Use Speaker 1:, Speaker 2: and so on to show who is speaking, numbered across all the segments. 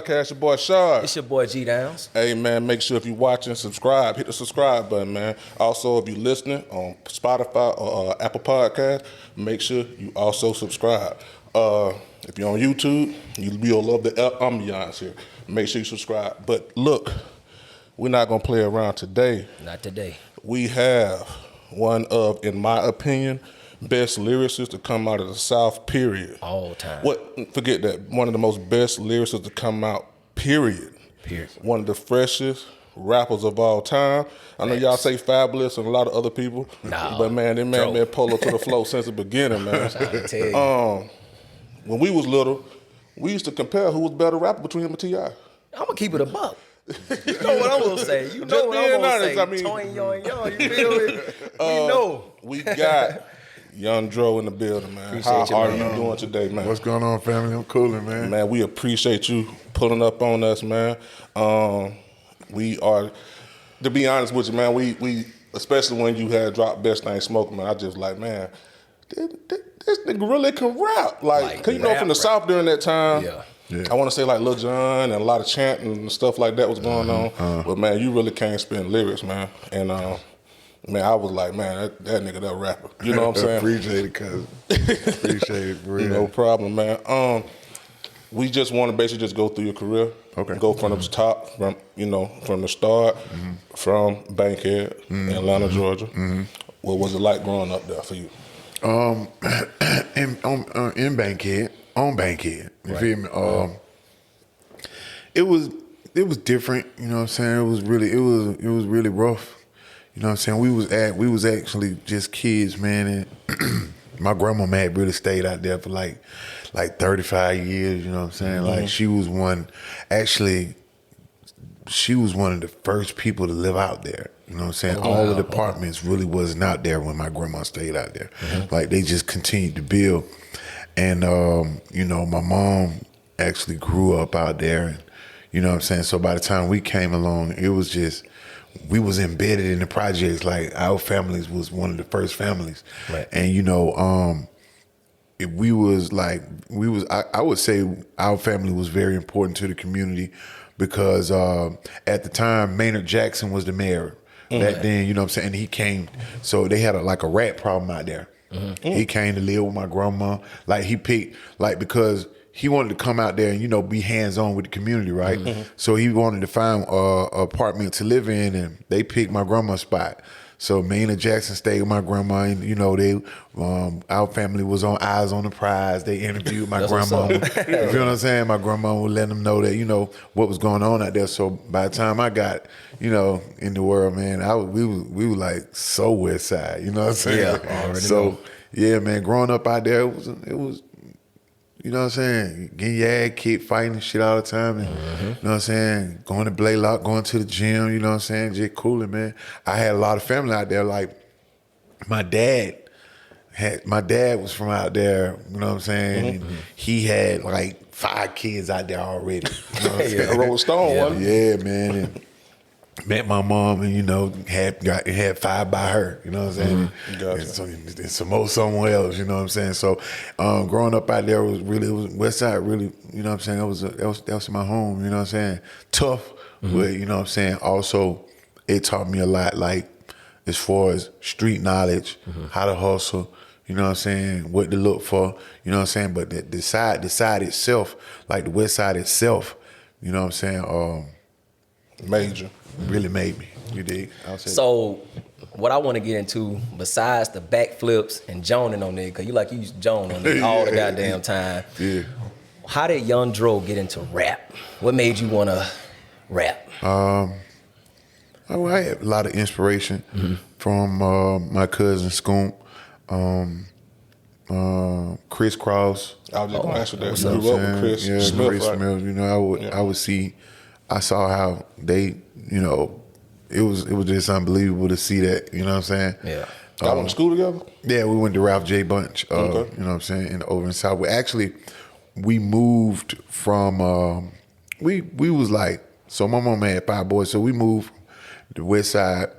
Speaker 1: Podcast. Your boy Shard.
Speaker 2: It's your boy G Downs.
Speaker 1: Hey man, make sure if you're watching, subscribe. Hit the subscribe button, man. Also, if you're listening on Spotify or Apple Podcast, make sure you also subscribe. If you're on YouTube, you'll love the ambiance here. Make sure you subscribe. But look, we're not gonna play around today.
Speaker 2: Not today.
Speaker 1: We have one of, in my opinion, best lyricists to come out of the South, period.
Speaker 2: All time.
Speaker 1: Forget that. One of the most best lyricists to come out, period. One of the freshest rappers of all time. I know y'all say Fabulous and a lot of other people.
Speaker 2: Nah,
Speaker 1: but man, they man been polo to the flow since the beginning, man. When we was little, we used to compare who was better rapper between him and T.I.
Speaker 2: I'm gonna keep it a buck. You know what I'm gonna say. You know what I'm gonna say. I mean, you feel me? We know.
Speaker 1: We got Young Dro in the building, man. Appreciate How are you doing today, man?
Speaker 3: What's going on, family? I'm coolin', man.
Speaker 1: Man, we appreciate you pulling up on us, man. We are, to be honest with you, man, we especially when you had dropped Best Thing Smoking, man, I just like, man, this nigga really can rap. Like, cause you know from the South during that time, I want to say like Lil Jon and a lot of chanting and stuff like that was going on. But man, you really can't spin lyrics, man. And man, I was like, man, that nigga, that rapper. You know what I'm saying?
Speaker 3: Appreciate it, cuz. Appreciate it, for real.
Speaker 1: No problem, man. We just want to basically just go through your career.
Speaker 3: Okay.
Speaker 1: Go from the top, from the start, from Bankhead, Atlanta, Georgia. What was it like growing up there for you?
Speaker 3: In Bankhead, on Bankhead. You feel me? It was different, you know what I'm saying? It was really rough. You know what I'm saying? We was actually just kids, man, and my grandma had really stayed out there for like 35 years, you know what I'm saying? Like she was one of the first people to live out there. You know what I'm saying? All of the apartments really wasn't out there when my grandma stayed out there. Like they just continued to build. And my mom actually grew up out there, and you know what I'm saying? So by the time we came along, it was just we was embedded in the projects. Like our families was one of the first families. Right. And I would say our family was very important to the community because at the time Maynard Jackson was the mayor. Back then, you know what I'm saying? And he came, so they had a rat problem out there. He came to live with my grandma. Like he picked, because he wanted to come out there and, be hands-on with the community, right? So he wanted to find an apartment to live in, and they picked my grandma's spot. So Maynard Jackson stayed with my grandma, and our family was on Eyes on the Prize. They interviewed my grandma. You feel what I'm saying? My grandma would let them know that what was going on out there. So by the time I got in the world, man, we were like so West Side. You know what I'm saying?
Speaker 2: Yeah,
Speaker 3: so yeah, man, growing up out there, it was. You know what I'm saying? Getting your ass kicked, fighting and shit all the time. And, you know what I'm saying? Going to Blaylock, going to the gym, you know what I'm saying? Just cooling, man. I had a lot of family out there. Like, my dad was from out there, you know what I'm saying? And he had like 5 kids out there already. You know what I'm saying?
Speaker 1: Rolling Stone, wasn't
Speaker 3: he? Yeah, man. And met my mom and, had 5 by her, you know what I'm saying? And some more somewhere else, you know what I'm saying? So growing up out there was West Side really, you know what I'm saying? That was my home, you know what I'm saying? Tough, but you know what I'm saying? Also, it taught me a lot, like as far as street knowledge, how to hustle, you know what I'm saying? What to look for, you know what I'm saying? But the side itself, like the West Side itself, you know what I'm saying?
Speaker 1: Major.
Speaker 3: Really made me. You dig?
Speaker 2: So, what I want to get into, besides the backflips and joning on there, because you used to joan on there all the goddamn time.
Speaker 3: Yeah.
Speaker 2: How did Young Dro get into rap? What made you want to rap?
Speaker 3: I had a lot of inspiration from my cousin Scoop, Chris Cross.
Speaker 1: I was just going to ask you that.
Speaker 3: You
Speaker 1: grew up with Chris Smith,
Speaker 3: Chris
Speaker 1: right?
Speaker 3: Smith. I saw how they, it was just unbelievable to see that, you know what I'm saying?
Speaker 2: Yeah.
Speaker 1: Y'all went to school together?
Speaker 3: Yeah, we went to Ralph J. Bunch, you know what I'm saying, over in South. We moved from, we was like, so my mom had 5 boys, so we moved the West Side.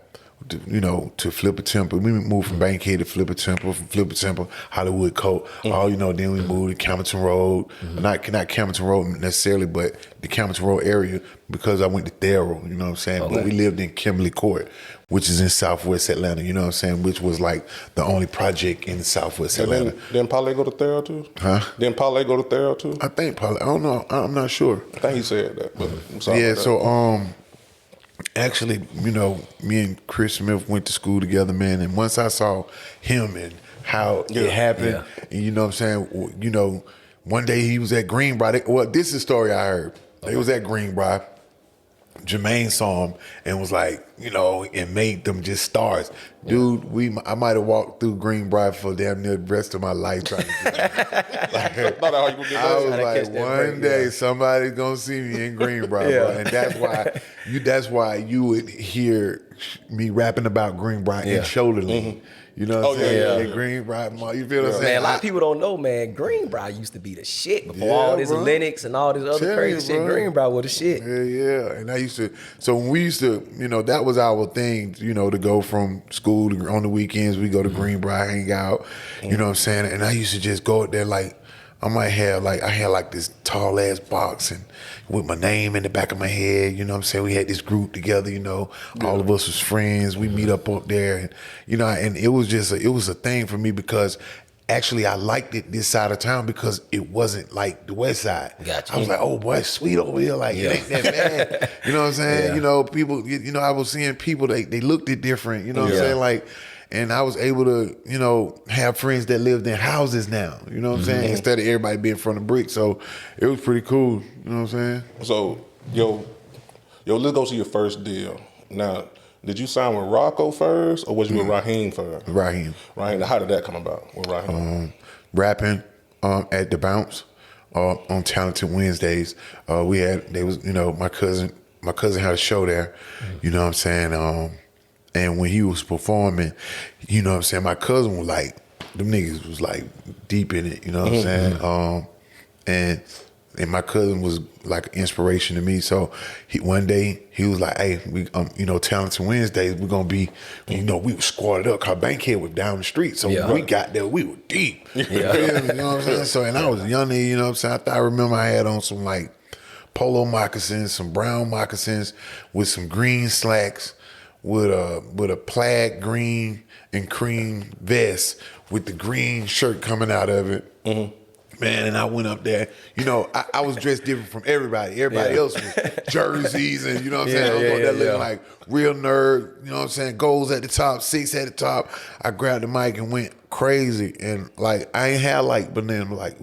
Speaker 3: to Flipper Temple. We moved from Bankhead to Flipper Temple, from Flipper Temple, Hollywood Coat. Then we moved to Camerton Road. Not Camerton Road necessarily, but the Camerton Road area because I went to Darrow, you know what I'm saying?
Speaker 2: Okay.
Speaker 3: But we lived in Kimberly Court, which is in Southwest Atlanta, you know what I'm saying? Which was like the only project in Southwest Atlanta.
Speaker 1: Didn't Parlay go to Thero too?
Speaker 3: Huh?
Speaker 1: Didn't Parlay go to Thero too?
Speaker 3: I think probably, I don't know. I'm not sure.
Speaker 1: I think he said that. But I'm sorry
Speaker 3: Yeah,
Speaker 1: about that.
Speaker 3: so actually, me and Chris Smith went to school together, man, and once I saw him and how it happened, and you know what I'm saying, one day he was at Greenbrier. Well, this is a story I heard. They was at Greenbrier. Jermaine saw him and was like, and made them just stars. Dude, I might have walked through Greenbrier for damn near the rest of my life trying to get that. I was like, one day somebody's gonna see me in Greenbrier, bro. And that's why you would hear me rapping about Greenbrier and Shoulder Lean. You know what I'm saying? Yeah. Greenbrier, you feel what I'm saying?
Speaker 2: Man, a lot of people don't know, man. Greenbrier used to be the shit before all this Linux and all this other crazy shit. Greenbrier was the shit.
Speaker 3: Yeah. And I used to, so when we used to, that was our thing, to go from school to, on the weekends, we go to Greenbrier, hang out, you know what I'm saying? And I used to just go out there like, I had this tall ass box and with my name in the back of my head, you know what I'm saying? We had this group together, all of us was friends. We meet up there and, and it was it was a thing for me because actually I liked it this side of town because it wasn't like the west side.
Speaker 2: Gotcha.
Speaker 3: I was like, oh boy, it's sweet over here. Like, it ain't that bad. You know what I'm saying?
Speaker 2: Yeah.
Speaker 3: People, I was seeing people, they looked it different, you know what I'm saying? Like, and I was able to, have friends that lived in houses now, you know what I'm saying? Instead of everybody being from the brick. So it was pretty cool, you know what I'm saying?
Speaker 1: So, let's go to your first deal. Now, did you sign with Rocco first or was you with Raheem first?
Speaker 3: Raheem.
Speaker 1: How did that come about with Raheem?
Speaker 3: Rapping at the Bounce on Talented Wednesdays. My cousin had a show there, you know what I'm saying? And when he was performing, you know what I'm saying, my cousin was like, them niggas was like deep in it, you know what I'm saying? And my cousin was like an inspiration to me. So one day he was like, hey, we Talented Wednesdays, we're gonna be, we were squatted up, cause Bankhead was down the street. So when we got there, we were deep. You know what I'm saying? So, and I was young, you know what I'm saying? I remember I had on some like polo moccasins, some brown moccasins with some green slacks, with a plaid green and cream vest with the green shirt coming out of it. Man, and I went up there. I was dressed different from everybody. Everybody else was jerseys and, you know what I'm saying? I was going there looking like real nerd, you know what I'm saying? Goals at the top, 6 at the top. I grabbed the mic and went crazy. And like, I ain't had but then like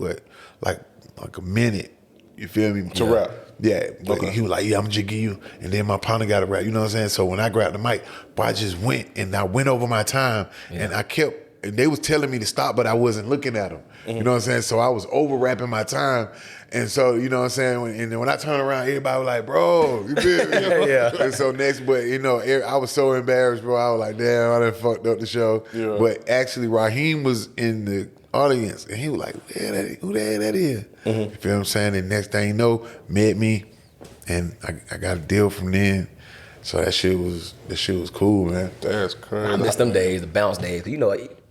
Speaker 3: a minute, you feel me?
Speaker 1: To rap.
Speaker 3: Yeah, but he was like, yeah, I'm gonna just give you. And then my partner got a rap, you know what I'm saying? So when I grabbed the mic, I just went and I went over my time and I kept, and they was telling me to stop, but I wasn't looking at them. You know what I'm saying? So I was over rapping my time. And so, you know what I'm saying? And then when I turned around, everybody was like, bro, you feel me? And so I was so embarrassed, bro. I was like, damn, I done fucked up the show. Yeah. But actually, Raheem was in the audience, and he was like, who the hell that is? You feel what I'm saying? And next thing you know, met me, and I got a deal from then. So that shit was cool, man.
Speaker 1: That's crazy.
Speaker 2: I miss them days, the bounce days.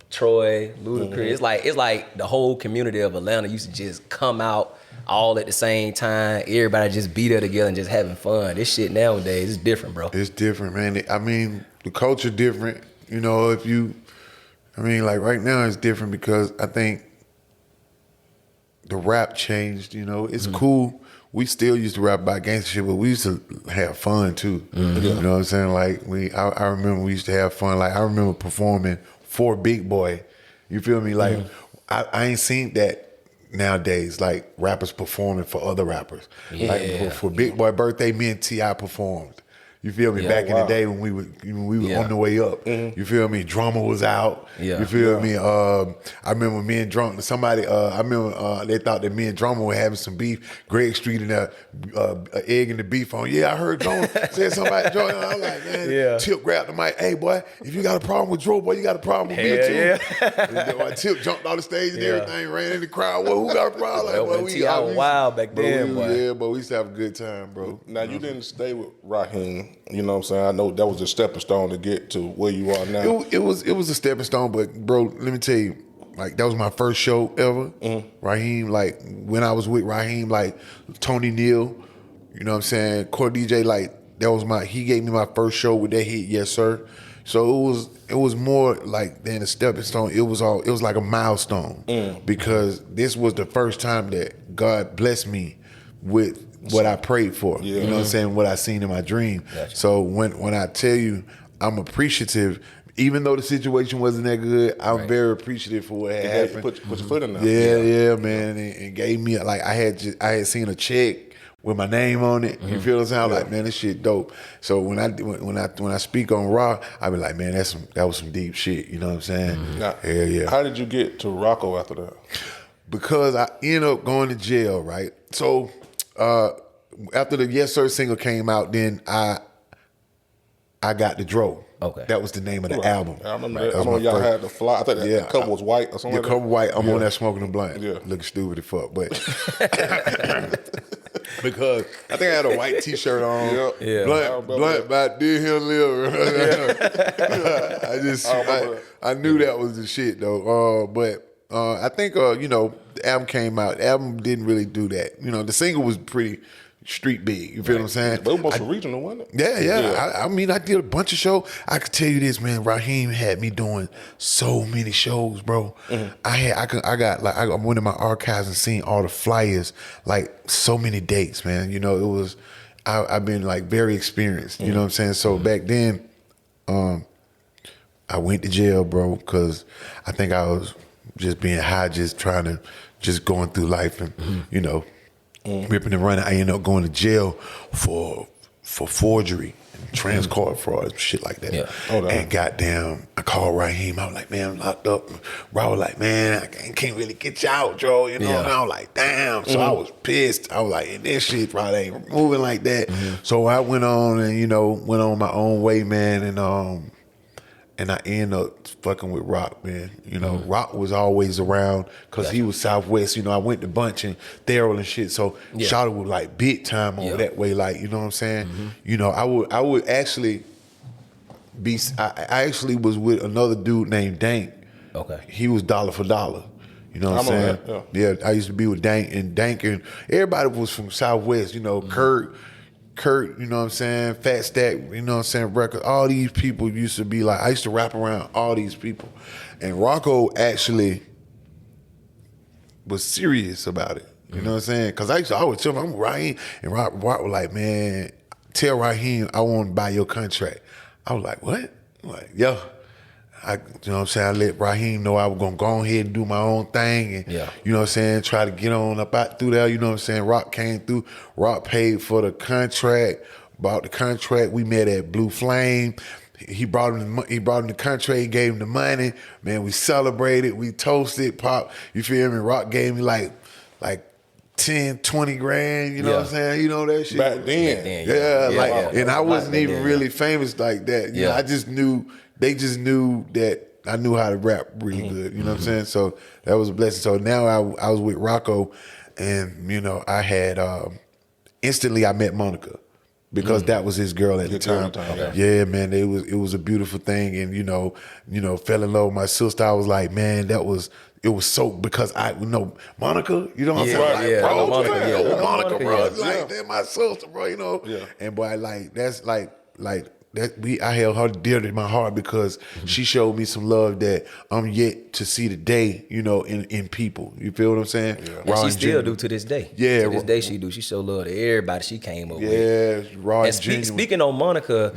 Speaker 2: Troy, Ludacris. It's like the whole community of Atlanta used to just come out all at the same time. Everybody just be there together and just having fun. This shit nowadays is different, bro.
Speaker 3: It's different, man. I mean, the culture different. Like right now it's different because I think the rap changed, It's cool. We still used to rap about gangster shit, but we used to have fun too. You know what I'm saying? Like I remember we used to have fun. Like I remember performing for Big Boy. You feel me? Like I ain't seen that nowadays. Like rappers performing for other rappers. Like for Big Boy birthday, me and T.I. performed. You feel me? Back in the day when we were on the way up. You feel me? Drummer was out. You feel me? I remember me and Drummer, they thought that me and Drummer were having some beef. Greg Street and egg in the beef on. Yeah, I heard Drummer said something about Joe. And I was like, man, Tip grabbed the mic. Hey, boy, if you got a problem with Joe, boy, you got a problem with me too. Tip jumped on the stage and everything, ran in the crowd. Well, who got a problem?
Speaker 2: Like, we wild back then, boy.
Speaker 3: Yeah, but we used to have a good time, bro.
Speaker 1: Now, you didn't stay with Raheem. you know what I'm saying? I know that was a stepping stone to get to where you are now.
Speaker 3: It was a stepping stone, but bro, let me tell you, like that was my first show ever. Raheem, like when I was with Raheem, like Tony Neal, you know what I'm saying? Core DJ, like that was he gave me my first show with that hit, Yes Sir. So it was more like than a stepping stone. It was like a milestone because this was the first time that God blessed me with what I prayed for. You know what I'm saying? What I seen in my dream.
Speaker 2: Gotcha.
Speaker 3: So when I tell you I'm appreciative, even though the situation wasn't that good, I'm very appreciative for what had happened.
Speaker 1: Put your foot in there.
Speaker 3: Yeah, man, and gave me like I had seen a check with my name on it. You feel what I'm saying? I'm like, man, this shit dope. So when I speak on Raw, I be like, man, that was some deep shit. You know what I'm saying?
Speaker 1: Now,
Speaker 3: Yeah.
Speaker 1: How did you get to Rocco after that?
Speaker 3: Because I ended up going to jail, right? So after the Yes Sir single came out, then I got the Dro.
Speaker 2: Okay.
Speaker 3: That was the name of the album.
Speaker 1: I remember
Speaker 3: Right,
Speaker 1: that. I
Speaker 3: was
Speaker 1: remember
Speaker 3: my
Speaker 1: y'all
Speaker 3: first-
Speaker 1: had the fly. I think the cover was white or something.
Speaker 3: Yeah,
Speaker 1: like
Speaker 3: cover
Speaker 1: that.
Speaker 3: white. I'm on that smoking a blunt.
Speaker 1: Yeah.
Speaker 3: Looking stupid as fuck, but because I think I had a white T-shirt on.
Speaker 2: Yeah.
Speaker 3: Blunt by Did Him Live. I knew that was the shit though. But I think the album came out. The album didn't really do that. The single was pretty street big. You feel what I'm saying?
Speaker 1: But it was regional, wasn't it?
Speaker 3: Yeah. I mean, I did a bunch of shows. I could tell you this, man. Raheem had me doing so many shows, bro. I went in my archives and seen all the flyers, like so many dates, man. It was. I've been like very experienced. You know what I'm saying? So back then, I went to jail, bro, because I think I was just being high, just going through life and ripping and running. I ended up going to jail for forgery and card fraud, shit like that.
Speaker 2: Yeah.
Speaker 3: And goddamn, I called Raheem. I was like, man, I'm locked up. Rob was like, man, I can't really get you out, Joe. And I was like, damn. So I was pissed. I was like, and this shit probably ain't moving like that. So I went on and went on my own way, man. And I ended up fucking with Rock, man. Rock was always around because he was Southwest. I went to Bunch and Theral and shit. So Shawty was like big time on that way, like, you know what I'm saying? I would actually be. I actually was with another dude named Dank.
Speaker 2: Okay.
Speaker 3: He was dollar for dollar. You know what I'm saying?
Speaker 1: That,
Speaker 3: yeah, I used to be with Dank and everybody was from Southwest. Kurt, you know what I'm saying? Fat Stack, you know what I'm saying? Record. All these people used to be like, I used to rap around all these people. And Rocco actually was serious about it. You know what I'm saying? Because I would tell him, I'm Raheem. And Rock was like, man, tell Raheem I want to buy your contract. I was like, what? I'm like, yo. You know what I'm saying? I let Raheem know I was going to go ahead and do my own thing and, you know what I'm saying, try to get on up out through there. You know what I'm saying? Rock came through. Rock paid for the contract, bought the contract. We met at Blue Flame. He brought him the contract. He gave him the money. Man, we celebrated. We toasted. Pop, you feel me? Rock gave me like 10, 20 grand, you know what I'm saying? You know that shit?
Speaker 1: Back then.
Speaker 3: And I wasn't even really famous like that. You know, I just knew, they just knew that I knew how to rap really good. You know what I'm saying? So that was a blessing. So now I was with Rocco and, I had, instantly I met Monica because that was his girl at the time. Yeah, man, it was a beautiful thing. And, fell in love with my sister. I was like, man, it was so, because Monica, you know what I'm saying? Like, bro, Monica, bro. Like, that's my sister, bro,
Speaker 1: Yeah.
Speaker 3: And boy, like, that's like I held her dear to my heart because she showed me some love that I'm yet to see today, in people. You feel what I'm saying?
Speaker 2: Yeah. And she still do to this day.
Speaker 3: Yeah.
Speaker 2: To this day she do. She show love to everybody she came up with.
Speaker 3: Yeah, raw and genuine.
Speaker 2: Speaking on Monica,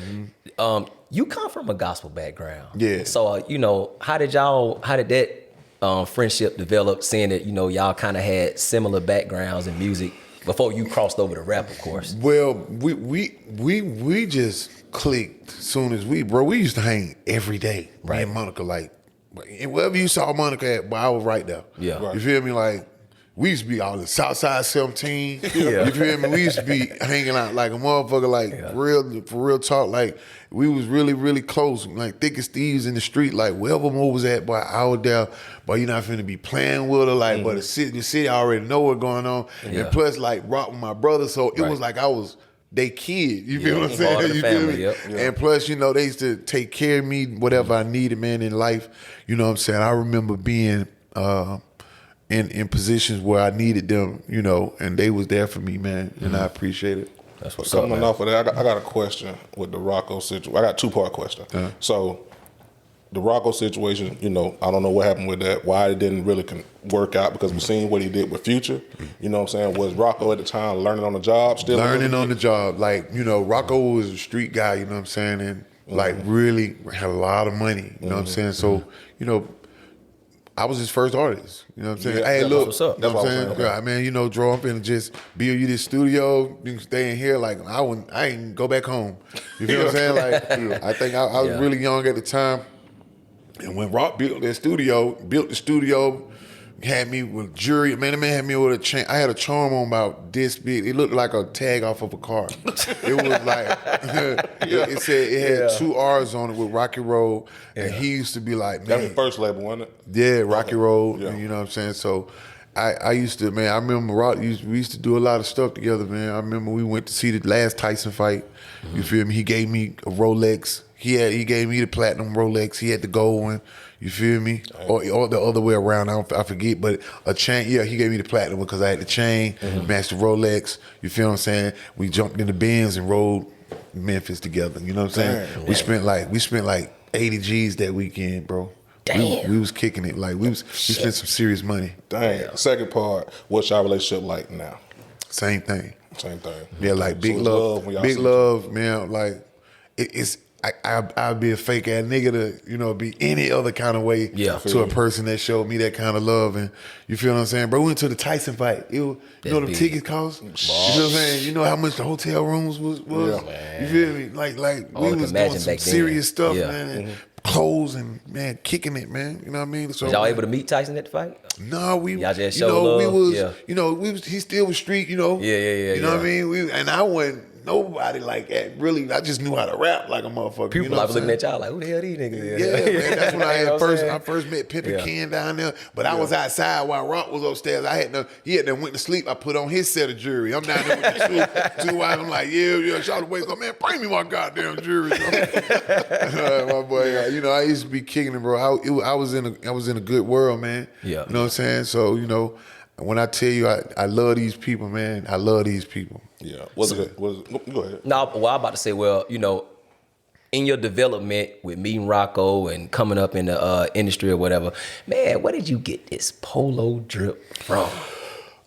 Speaker 2: you come from a gospel background.
Speaker 3: Yeah.
Speaker 2: So, how did that friendship develop, seeing that, y'all kind of had similar backgrounds in music before you crossed over to rap, of course?
Speaker 3: Well, we just clicked soon as we used to hang every day.
Speaker 2: Right.
Speaker 3: Me and Monica, like, and wherever you saw Monica at, I was right there.
Speaker 2: Yeah.
Speaker 3: Right. You feel me? Like, we used to be all in Southside 17.
Speaker 2: Yeah.
Speaker 3: You feel me? We used to be hanging out like a motherfucker, like for real talk. Like, we was really, really close, like thick as thieves in the street. Like, wherever Mo was at, boy, I was there. But you're not finna be playing with her. Like, but the city already know what's going on.
Speaker 2: Yeah.
Speaker 3: And plus, like, Rock with my brother. So it was like I was they kid. You feel what I'm
Speaker 2: Part of
Speaker 3: saying?
Speaker 2: the
Speaker 3: You
Speaker 2: family,
Speaker 3: feel me?
Speaker 2: yep.
Speaker 3: And plus, you know, they used to take care of me, whatever I needed, man, in life. You know what I'm saying? I remember being in positions where I needed them, you know, and they was there for me, man, and I appreciate it.
Speaker 2: That's what's up,
Speaker 1: Coming
Speaker 2: man.
Speaker 1: off of that, I got a question with the Rocco situation. I got a 2-part question. So, the Rocco situation, you know, I don't know what happened with that, why it didn't really work out, because we've seen what he did with Future. You know what I'm saying? Was Rocco at the time learning on the job still?
Speaker 3: Learning on the job. Like, you know, Rocco was a street guy, you know what I'm saying? And like really had a lot of money, you know what I'm saying? So, you know, I was his first artist. You know what I'm saying?
Speaker 1: Yeah,
Speaker 3: hey,
Speaker 1: that's
Speaker 3: look,
Speaker 2: what's up.
Speaker 3: you know what I'm
Speaker 1: That's
Speaker 3: saying?
Speaker 1: what I'm saying.
Speaker 3: I mean, you know, draw up and just build you this studio. You can stay in here. Like, I ain't go back home. You feel what I'm saying? Like, I think I was really young at the time. And when Rock built the studio, had me with jewelry. Man, the man had me with a chain. I had a charm on about this big. It looked like a tag off of a car. It was like, it said it had 2 R's on it with Rocky Road. And he used to be like, man.
Speaker 1: That was the first label, wasn't it?
Speaker 3: Yeah, Rocky Road.
Speaker 1: Yeah.
Speaker 3: You know what I'm saying? So I used to, man, I remember we used to do a lot of stuff together, man. I remember we went to see the last Tyson fight. You feel me? He gave me a Rolex. He gave me the platinum Rolex. He had the gold one. You feel me? Or the other way around. I forget. But a chain. Yeah, he gave me the platinum one because I had the chain, matched the Rolex. You feel what I'm saying? We jumped in the Benz and rode Memphis together. You know what I'm saying?
Speaker 1: Damn.
Speaker 3: We spent like 80 G's that weekend, bro.
Speaker 2: Damn.
Speaker 3: We was kicking it. Like we spent some serious money.
Speaker 1: Dang. Second part, what's your relationship like now?
Speaker 3: Same thing.
Speaker 1: Same thing.
Speaker 3: Yeah, like big
Speaker 1: it's
Speaker 3: love,
Speaker 1: when y'all
Speaker 3: big
Speaker 1: see each
Speaker 3: love, man. Like it's I'd be a fake ass nigga to, you know, be any other kind of way to a person that showed me that kind of love. And you feel what I'm saying? Bro, we went to the Tyson fight. You know what them tickets cost? You know what I'm saying? You know how much the hotel rooms was?
Speaker 1: Yeah.
Speaker 3: You feel me? Like
Speaker 2: All
Speaker 3: we
Speaker 2: I
Speaker 3: was
Speaker 2: can imagine
Speaker 3: doing some
Speaker 2: back then.
Speaker 3: serious stuff,
Speaker 2: Yeah.
Speaker 3: man. And clothes and, man, kicking it, man. You know what I mean? So
Speaker 2: Was y'all able to meet Tyson at the fight?
Speaker 3: No,
Speaker 2: Y'all just
Speaker 3: you know,
Speaker 2: showed
Speaker 3: we
Speaker 2: love?
Speaker 3: was,
Speaker 2: Yeah.
Speaker 3: you know, he still was street, you know.
Speaker 2: Yeah,
Speaker 3: You know what I mean? And I wasn't nobody like that. Really, I just knew how to rap like a motherfucker.
Speaker 2: People
Speaker 3: you know
Speaker 2: like
Speaker 3: what I'm
Speaker 2: looking
Speaker 3: saying?
Speaker 2: at y'all like, who the hell these niggas is?
Speaker 3: Yeah, man. That's when
Speaker 2: You know what I'm saying?
Speaker 3: I first met Pimpin'
Speaker 2: Yeah.
Speaker 3: Ken down there. But I was outside while Rock was upstairs. He had done went to sleep. I put on his set of jewelry. I'm down there with the two wives. I'm like, yeah. Shout wake up, man. Bring me my goddamn jewelry. My boy, you know, I used to be kicking it, bro. I was in a good world, man.
Speaker 2: Yeah.
Speaker 3: You know what I'm saying? So, you know, when I tell you I love these people, man, I love these people.
Speaker 1: Yeah. Go ahead.
Speaker 2: No, well, I'm about to say, well, you know, in your development with meeting Rocco and coming up in the industry or whatever, man, where did you get this polo drip from?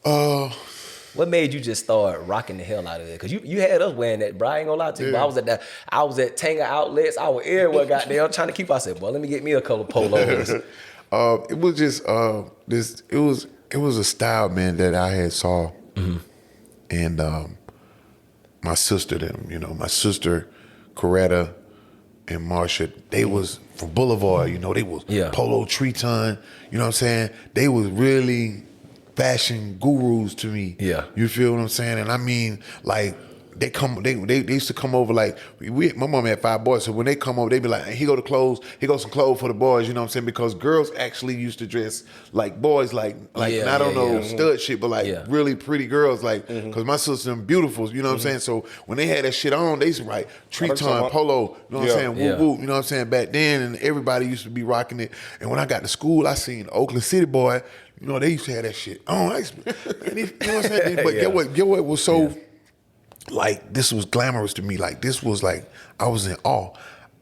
Speaker 2: What made you just start rocking the hell out of it? Cause you had us wearing that, bro. I ain't gonna lie to you.
Speaker 3: Yeah.
Speaker 2: But I was at Tanga outlets. I was everywhere, goddamn, trying to keep. I said, boy, let me get me a couple of polos.
Speaker 3: It was just it was a style, man, that I had saw, and my sister, my sister, Coretta and Marsha, they was from Boulevard, you know, they was Polo Treton, you know what I'm saying? They was really fashion gurus to me.
Speaker 2: Yeah.
Speaker 3: You feel what I'm saying? And I mean, like, they used to come over, like, my mom had 5 boys, so when they come over, they be like, hey, here go some clothes for the boys, you know what I'm saying? Because girls actually used to dress like boys, like I don't know, stud shit, but like really pretty girls, like, because my sister them beautiful, you know what I'm saying? So when they had that shit on, they used to write Treton, Polo, you know what I'm saying? Woo woo, you know what I'm saying? Back then, and everybody used to be rocking it. And when I got to school, I seen Oakland City boy, you know, they used to have that shit on. You know what I'm saying? But get what was so... Like, this was glamorous to me. Like, this was like, I was in awe.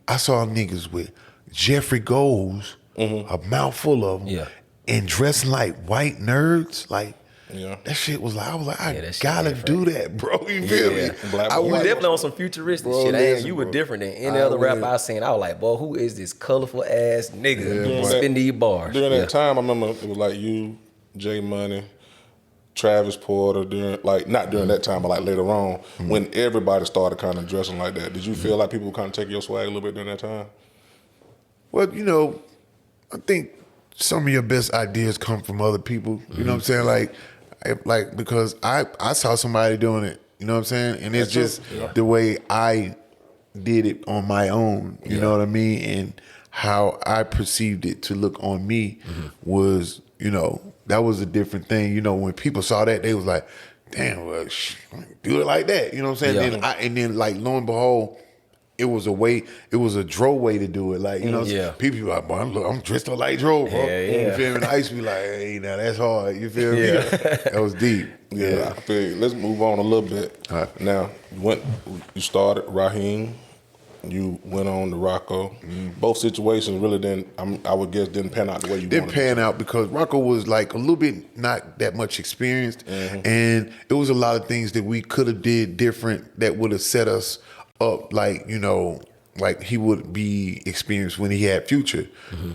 Speaker 3: I saw niggas with Jeffrey Goals, a mouthful of them, and dressing like white nerds. Like, that shit was like, I was like, I gotta do that, bro. You feel me?
Speaker 2: You were definitely on some futuristic shit. You were different than any other rapper I seen. I was like, boy, who is this colorful ass nigga spin these bars?
Speaker 1: During that time, I remember it was like you, J Money, Travis Porter, not during that time, but like later on, when everybody started kind of dressing like that. Did you feel like people would kind of take your swag a little bit during that time?
Speaker 3: Well, you know, I think some of your best ideas come from other people. You know what I'm saying? Like because I saw somebody doing it. You know what I'm saying? And it's just the way I did it on my own. You know what I mean? And how I perceived it to look on me was, you know, that was a different thing. You know, when people saw that, they was like, damn, well, do it like that. You know what I'm saying?
Speaker 2: Yeah.
Speaker 3: And then like lo and behold, it was a Dro way to do it. Like, you know, people be like, boy, I'm dressed up like Dro, bro.
Speaker 2: Yeah.
Speaker 3: You feel me? And I used to be like, hey, now that's hard. You feel me? That was deep.
Speaker 1: Yeah, I feel you. Let's move on a little bit.
Speaker 3: All right.
Speaker 1: Now, you started Raheem, you went on to Rocco. Both situations really I would guess, didn't pan out the way you
Speaker 3: Didn't
Speaker 1: wanted.
Speaker 3: pan out because Rocco was like a little bit not that much experienced, and it was a lot of things that we could have did different that would have set us up, like, you know, like he would be experienced when he had Future,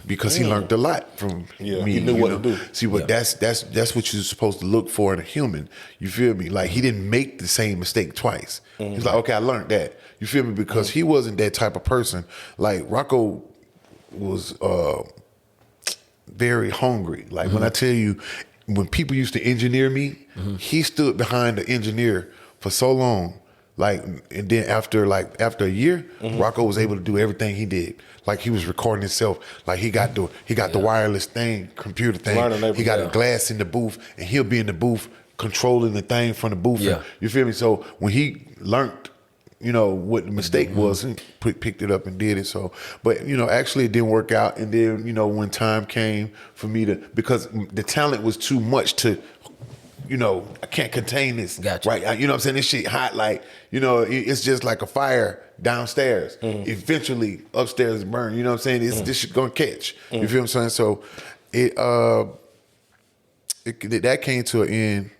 Speaker 3: because he learned a lot from me.
Speaker 1: He knew what to do.
Speaker 3: See, but that's what you're supposed to look for in a human. You feel me? Like, he didn't make the same mistake twice. He's like, okay, I learned that. You feel me? Because he wasn't that type of person. Like, Rocco was very hungry. Like, when I tell you, when people used to engineer me, he stood behind the engineer for so long. Like, and then after a year, Rocco was able to do everything he did. Like, he was recording himself. Like, he got the wireless thing, computer thing. He got a glass in the booth, and he'll be in the booth controlling the thing from the booth.
Speaker 2: Yeah.
Speaker 3: You feel me? So when he learned, you know, what the mistake was, and picked it up and did it. So, but, you know, actually it didn't work out. And then, you know, when time came for me because the talent was too much to, you know, I can't contain this.
Speaker 2: Gotcha.
Speaker 3: Right? You know what I'm saying? This shit hot, like, you know, it's just like a fire downstairs. Eventually upstairs burn. You know what I'm saying? This shit gonna catch. You feel what I'm saying? So that came to an end.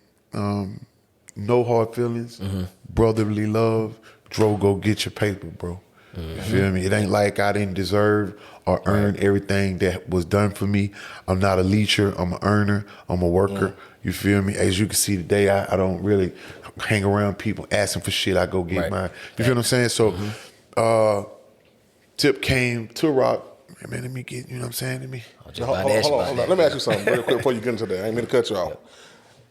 Speaker 3: No hard feelings, brotherly love. Dro, go get your paper, bro. You feel me? It ain't like I didn't deserve or earn everything that was done for me. I'm not a leecher. I'm an earner. I'm a worker. You feel me? As you can see today, I don't really hang around people asking for shit. I go get mine. You feel what I'm saying? So Tip came to Rock. Man, let me get, you know what I'm saying?
Speaker 1: Hold on. Let me ask you something real quick before you get into that. I ain't mean to cut you off.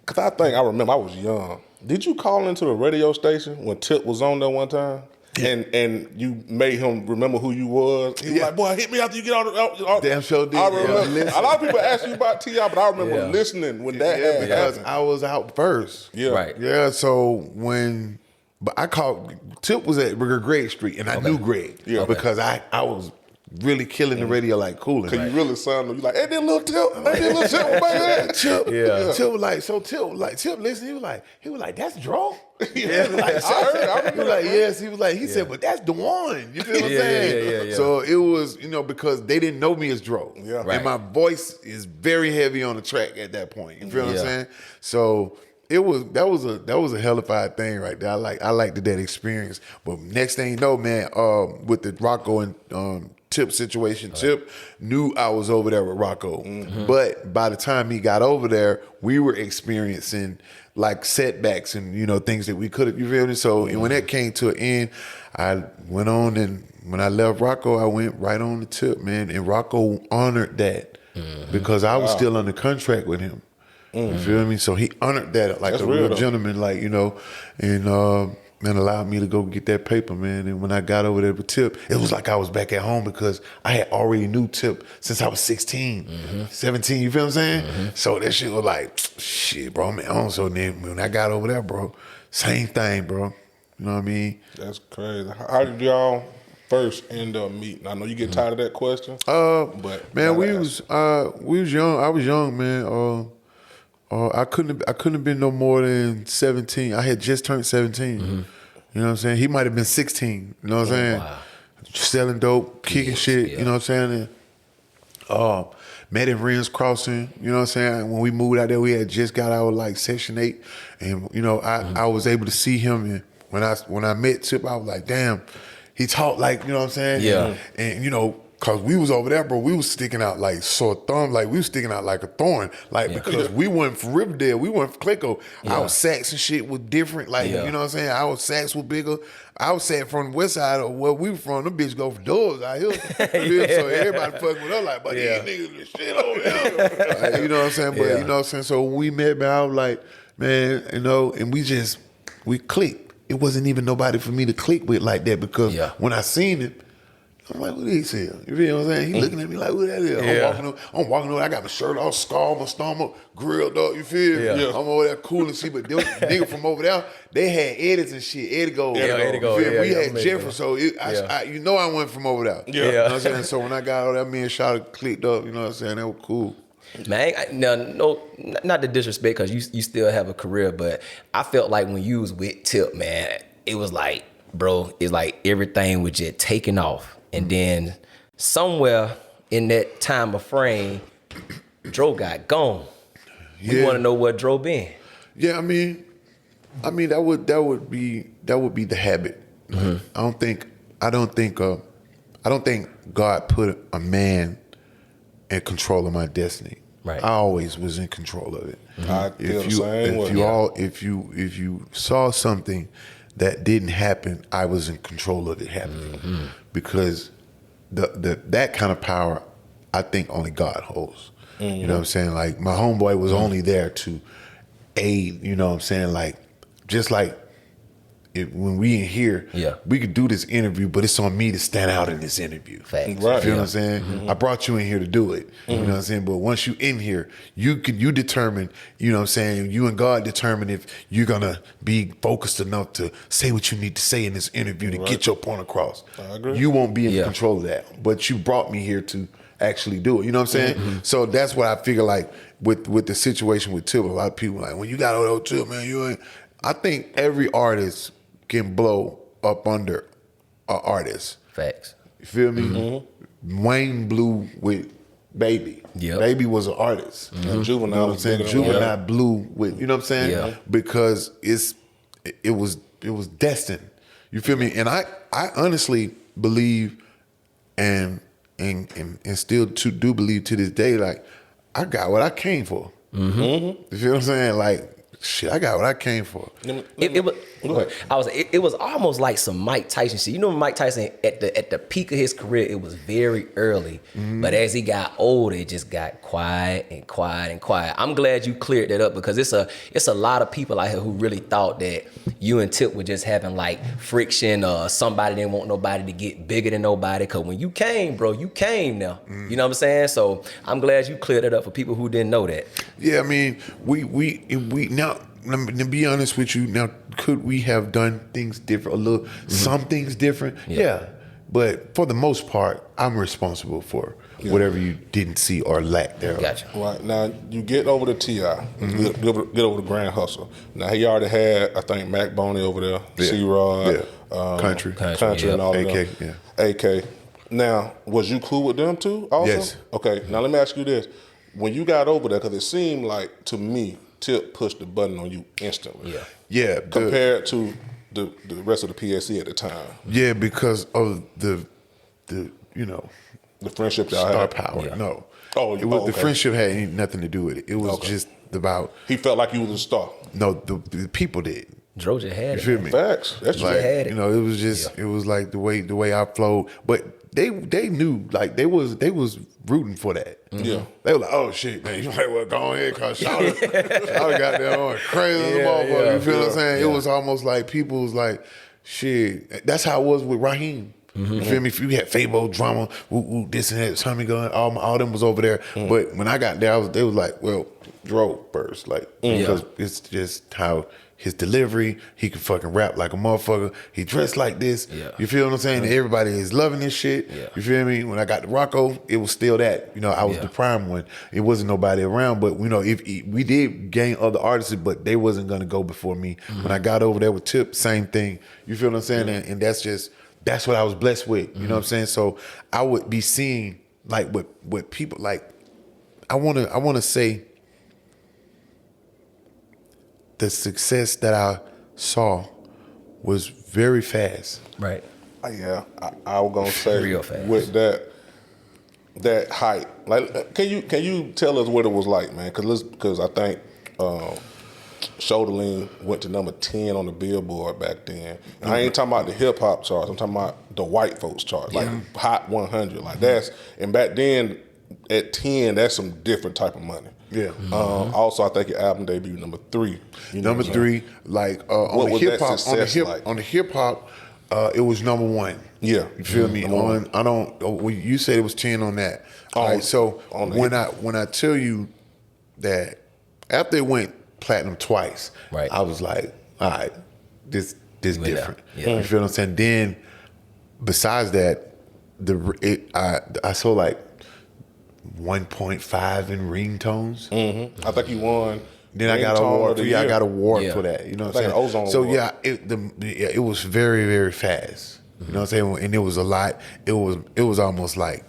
Speaker 1: Because I remember I was young. Did you call into the radio station when Tip was on there one time? And you made him remember who you was. He was like, boy, hit me after you get out.
Speaker 3: Damn sure did.
Speaker 1: I remember. A lot of people ask you about T.I., but I remember listening when that happened.
Speaker 3: Because I was out first.
Speaker 1: Yeah.
Speaker 2: Right.
Speaker 3: Yeah, so but I called, Tip was at Greg Street, and I knew Greg.
Speaker 1: Yeah.
Speaker 3: Because I was really killing the radio like cooling.
Speaker 1: Cause you really sounded, you like, hey, that little Tip, with my head.
Speaker 3: Tip was like, Tip listened, he was like, that's Dro? Yeah,
Speaker 1: I remember.
Speaker 3: He was like, yes. He said, but that's the one. You feel what I'm saying?
Speaker 2: Yeah.
Speaker 3: So it was, you know, because they didn't know me as Dro.
Speaker 1: Yeah.
Speaker 3: And my voice is very heavy on the track at that point. You feel what I'm saying? So that was a hellified thing right there. I liked that experience. But next thing you know, man, with the Rocco and Tip situation, Tip knew I was over there with Rocco. But by the time he got over there, we were experiencing like setbacks and, you know, things that we could have, you feel me? So and when that came to an end, I went on, and when I left Rocco, I went right on the Tip, man. And Rocco honored that because I was still under contract with him. You feel me? So he honored that like
Speaker 1: That's
Speaker 3: a real
Speaker 1: real,
Speaker 3: gentleman, like, you know, and allowed me to go get that paper, man. And when I got over there with Tip, it was like I was back at home because I had already knew Tip since I was 16, 17, you feel what I'm saying? So that shit was like, shit, bro, man, on. So then when I got over there, bro, same thing, bro. You know what I mean?
Speaker 1: That's crazy. How did y'all first end up meeting? I know you get tired of that question. But
Speaker 3: man, we was young. I was young, man. I couldn't have been no more than 17. I had just turned 17. You know what I'm saying? He might have been 16. You know what I'm saying?
Speaker 2: Wow.
Speaker 3: Selling dope, kicking shit. You know what I'm saying? Met in Ren's Crossing. You know what I'm saying? When we moved out there, we had just got out of like Section 8, and you know I was able to see him. And when I met Tip, I was like, damn, he talked like, you know what I'm saying?
Speaker 2: Yeah.
Speaker 3: And you know, cause we was over there, bro, we was sticking out like sore thumb, like we was sticking out like a thorn, like because we went from Riverdale, we went from Clicko. Our sacks and shit was different, like you know what I'm saying. Our sacks were bigger. Our sack from the west side of where we were from, them bitches go for doors out here. So everybody fucking with us like, but these niggas is shit over here. Like, you know what I'm saying? But you know what I'm saying. So when we met, man, I was like, man, you know, and we clicked. It wasn't even nobody for me to click with like that because when I seen him, I'm like, what is he? You feel what I'm saying? He looking at me like, what that is?
Speaker 2: Yeah.
Speaker 3: I'm walking over. I got my shirt all scarred, my stomach grilled up. You feel?
Speaker 2: Yeah.
Speaker 3: I'm over there cool and shit. But them nigga from over there, they had Eddies and shit. Eddie Gold.
Speaker 2: Eddie Gold,
Speaker 3: You feel?
Speaker 2: yeah,
Speaker 3: We
Speaker 2: yeah,
Speaker 3: had Jeffrey, so you know I went from over there.
Speaker 1: Yeah.
Speaker 3: You know what I'm saying? So when I got over there, me and Shawty clicked up. You know what I'm saying? That was cool.
Speaker 2: Man, no, not the disrespect, because you still have a career, but I felt like when you was with Tip, man, it was like, bro, it's like everything was just taking off. And then somewhere in that time of frame, Dro got gone. We want to know what Dro been.
Speaker 3: Yeah, I mean that would be the habit. Mm-hmm. I don't think God put a man in control of my destiny.
Speaker 2: Right.
Speaker 3: I always was in control of it.
Speaker 1: Mm-hmm. I feel the same way.
Speaker 3: If you saw something that didn't happen, I was in control of it happening. Mm-hmm. Because that kind of power, I think only God holds. Mm-hmm. You know what I'm saying? Like, my homeboy was only there to aid, you know what I'm saying? Like, just like when we in here, we could do this interview, but it's on me to stand out in this interview.
Speaker 2: Facts.
Speaker 3: Right. You feel what I'm saying? Mm-hmm. I brought you in here to do it. Mm-hmm. You know what I'm saying? But once you in here, you determine, you know what I'm saying, you and God determine if you're gonna be focused enough to say what you need to say in this interview to get your point across.
Speaker 1: I agree.
Speaker 3: You won't be in control of that. But you brought me here to actually do it. You know what I'm saying? Mm-hmm. So that's what I figure, like with the situation with Tip. A lot of people like, when you got old Tip, man, you ain't. I think every artist can blow up under an artist.
Speaker 2: Facts.
Speaker 3: You feel me? Mm-hmm. Wayne blew with Baby.
Speaker 2: Yep.
Speaker 3: Baby was an artist.
Speaker 1: Mm-hmm. Juvenile,
Speaker 3: you know what I'm saying? Juvenile blew with, you know what I'm saying?
Speaker 2: Yeah.
Speaker 3: Because it was destined. You feel me? And I honestly believe and still do believe to this day, like, I got what I came for. Mm-hmm. You feel what I'm saying? Like, shit, I got what I came for.
Speaker 2: It was almost like some Mike Tyson shit. You know, Mike Tyson at the peak of his career, it was very early, but as he got older, it just got quiet and quiet and quiet. I'm glad you cleared that up, because it's a lot of people out here who really thought that you and Tip were just having like friction, or somebody didn't want nobody to get bigger than nobody. Cause when you came, bro, you came now. You know what I'm saying? So I'm glad you cleared it up for people who didn't know that.
Speaker 3: Yeah, I mean, we now, to be honest with you, now, could we have done things different, some things different? Yeah. But for the most part, I'm responsible for whatever you didn't see or lack thereof.
Speaker 2: Gotcha.
Speaker 1: Right. Now, you get over to T.I., get over the Grand Hustle. Now, he already had, I think, Mac Boney over there, C-Rod,
Speaker 3: Country
Speaker 1: and all of
Speaker 3: AK,
Speaker 1: them. AK. Now, was you cool with them too also?
Speaker 3: Yes.
Speaker 1: Okay, now let me ask you this. When you got over there, because it seemed like, to me, Tip pushed the button on you instantly.
Speaker 3: Yeah.
Speaker 1: Compared to the rest of the PSC at the time.
Speaker 3: Yeah, because of the you know,
Speaker 1: the friendship y'all
Speaker 3: star
Speaker 1: had.
Speaker 3: power.
Speaker 2: Yeah.
Speaker 3: No.
Speaker 1: The
Speaker 3: the friendship had nothing to do with it. It was just about.
Speaker 1: He felt like you was a star.
Speaker 3: No, the people did.
Speaker 2: Dro just had
Speaker 3: You feel me?
Speaker 1: Facts. That's
Speaker 3: Like,
Speaker 2: had it.
Speaker 3: you know, it was just it was like the way I flowed. But they knew, like, they was rooting for that.
Speaker 1: Yeah.
Speaker 3: They were like, oh shit, man, you might well go ahead, cause Shawty got there on crazy as a motherfucker. You feel what I'm saying? It was almost like people was like, shit. That's how it was with Raheem. You feel me? If you had Fabo, drama, this and that, Tommy Gun, all them was over there. But when I got there, they was like, well, Dro first, like, because it's just how his delivery, he can fucking rap like a motherfucker. He dressed like this.
Speaker 2: Yeah.
Speaker 3: You feel what I'm saying? Everybody is loving this shit.
Speaker 2: Yeah.
Speaker 3: You feel me? When I got to Rocco, it was still that. You know, I was the prime one. It wasn't nobody around. But, you know, if we did gain other artists, but they wasn't going to go before me. When I got over there with Tip, same thing. You feel what I'm saying? And that's what I was blessed with. You know what I'm saying? So I would be seeing, like, what people, like, I want to say, the success that I saw was very fast.
Speaker 2: Right.
Speaker 1: Yeah, I was gonna say
Speaker 2: Real fast.
Speaker 1: with that height. Like, can you tell us what it was like, man? Because I think Shoulder Lean went to number 10 on the Billboard back then. And I ain't talking about the hip hop charts. I'm talking about the white folks charts, like Hot 100. Like that's, and back then at 10, that's some different type of money. Yeah. Also, I think your album debut number 3.
Speaker 3: Number 3, like on the hip hop, on the hip hop, It was number 1.
Speaker 1: Yeah.
Speaker 3: You feel me?
Speaker 1: Number one.
Speaker 3: I don't. You said it was 10 on that. All right. So when I tell you that after it went platinum twice,
Speaker 2: right.
Speaker 3: I was like, all right, this different.
Speaker 2: Yeah.
Speaker 3: You feel what I'm saying? Then besides that, I saw like 1.5 in ringtones.
Speaker 1: I think you won.
Speaker 3: Then I got an award.
Speaker 1: Yeah,
Speaker 3: I got an award for that. You know what I'm saying?
Speaker 1: Ozone
Speaker 3: so
Speaker 1: award.
Speaker 3: it was very, very fast. You know what I'm saying? And it was a lot. It was almost like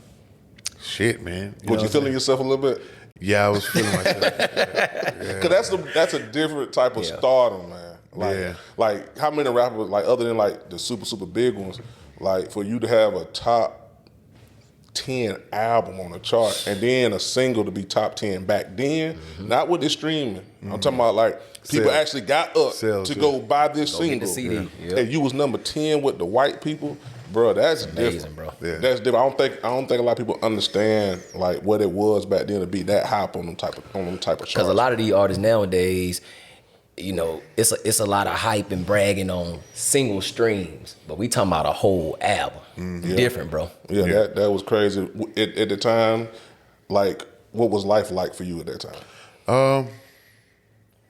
Speaker 3: shit, man.
Speaker 1: Was you feeling yourself a little bit?
Speaker 3: Yeah, I was feeling myself.
Speaker 1: Cause that's a different type of stardom, man. Like how many rappers, like other than like the super big ones, like for you to have a top 10 album on the chart and then a single to be top 10 back then, not with the streaming. I'm talking about like people actually got up to go buy this single.
Speaker 2: Get the CD.
Speaker 1: And you was number 10 with the white people, bro. That's
Speaker 2: amazing,
Speaker 1: different,
Speaker 2: bro.
Speaker 3: Yeah.
Speaker 1: That's different. I don't think a lot of people understand like what it was back then to be that hype on them type of charts.
Speaker 2: Because a lot of these artists nowadays, you know, it's a lot of hype and bragging on single streams, but we talking about a whole album. Different, bro.
Speaker 1: Yeah, that was crazy. At the time, like, what was life like for you at that time?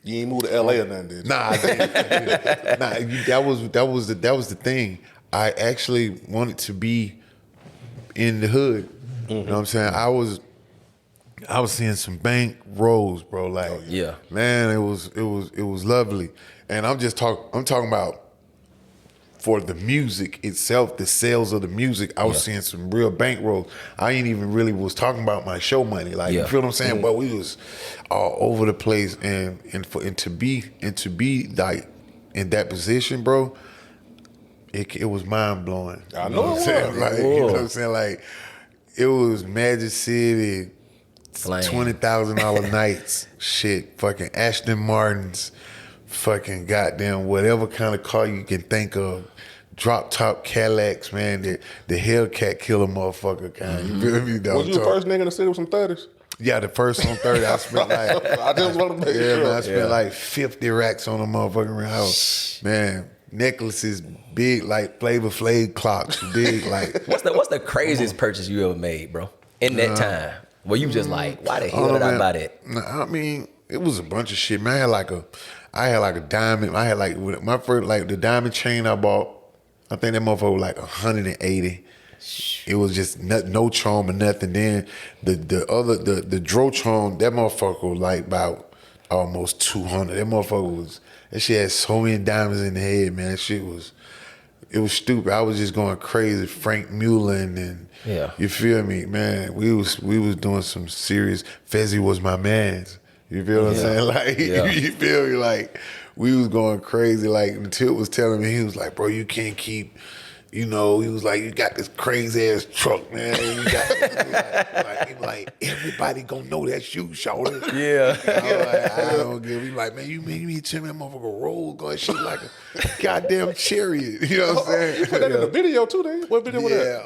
Speaker 1: You ain't moved to LA or nothing, did you?
Speaker 3: Nah, I didn't. That was the thing. I actually wanted to be in the hood. You know what I'm saying? I was seeing some bank rolls, bro. Like, man, it was lovely. And I'm talking about for the music itself, the sales of the music. I was seeing some real bank rolls. I ain't even really was talking about my show money. Like, you feel what I'm saying? But we was all over the place, and to be like in that position, bro. It was mind blowing.
Speaker 1: I know what I'm
Speaker 3: saying. Like, you know what I'm saying? Like, it was Magic City. $20,000 nights, shit, fucking Aston Martins, fucking goddamn whatever kind of car you can think of, drop top Cadillacs, man, the Hellcat killer motherfucker kind. You feel me?
Speaker 1: Was you the first nigga in the city with some 30s?
Speaker 3: Yeah, the first on 30, I spent like
Speaker 1: I just want to make sure.
Speaker 3: Man, I spent like 50 racks on a motherfucking house, man. Necklaces, big like Flavor Flav clocks, big like.
Speaker 2: What's the craziest purchase you ever made, bro? In that time. Well, you just like, why the hell did I buy that?
Speaker 3: I mean, it was a bunch of shit, man. I had like a diamond. I had like my first, like the diamond chain I bought. I think that motherfucker was like 180. It was just no charm or nothing. Then the Drotron, that motherfucker was like about almost 200. That shit had so many diamonds in the head, man. That shit was. It was stupid. I was just going crazy. Frank Mullen and you feel me, man. We was doing some serious. Fezzy was my man's. You feel what I'm saying? Like you feel me? Like we was going crazy. Like Tilt was telling me, he was like, bro, you can't keep. You know, he was like, you got this crazy ass truck, man. You got he was like, everybody gonna know that's you, shorty.
Speaker 2: Yeah.
Speaker 3: I don't give. He like, man, you mean to tell me that motherfucker roll going shit like a goddamn chariot. You know what I'm saying?
Speaker 1: You put that in the video too, then? What video was that?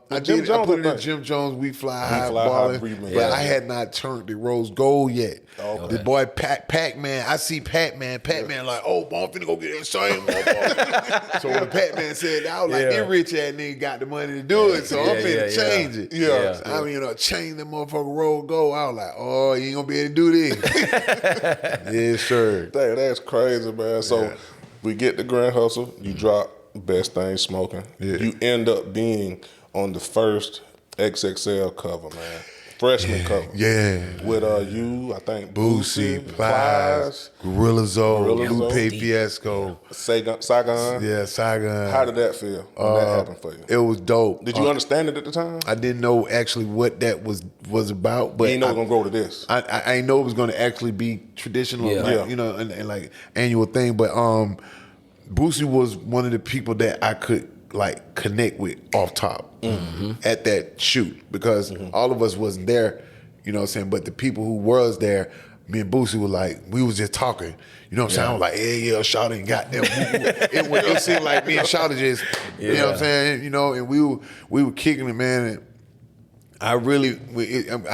Speaker 3: I put it in Jim Jones. We Fly High Ballin', but I had not turned the rose gold yet. Okay. The boy Pac-Man, I see Pac-Man. Pac-Man like, oh, boy, I'm finna go get that same motherfucker. So when Pac-Man said that, I was like, this rich ass nigga got the money to do it, so I'm finna change it. So I mean, change that motherfucker roll gold. I was like, oh, you ain't gonna be able to do this. Yes, sir.
Speaker 1: Dang, that's crazy, man. So we get the Grand Hustle. You drop Best Thing Smoking. You end up being on the first XXL cover, man. Freshman cover.
Speaker 3: Yeah.
Speaker 1: With you, I think
Speaker 3: Boosie, Plies, Gorilla Zoe, Lupe Fiasco.
Speaker 1: Saigon.
Speaker 3: Yeah, Saigon.
Speaker 1: How did that feel when that happened for you?
Speaker 3: It was dope.
Speaker 1: Did you understand it at the time?
Speaker 3: I didn't know actually what that was about, but
Speaker 1: you didn't know it was gonna grow to this.
Speaker 3: I didn't know it was gonna actually be traditional, like, you know, and like annual thing. But Boosie was one of the people that I could like connect with off top at that shoot, because all of us wasn't there, you know what I'm saying, but the people who was there, me and Boosie were like, we was just talking, you know what I'm saying. I was like, yeah, Shawty and goddamn it seemed like me and Shawty just you know what I'm saying, you know, and we were kicking it, man. And I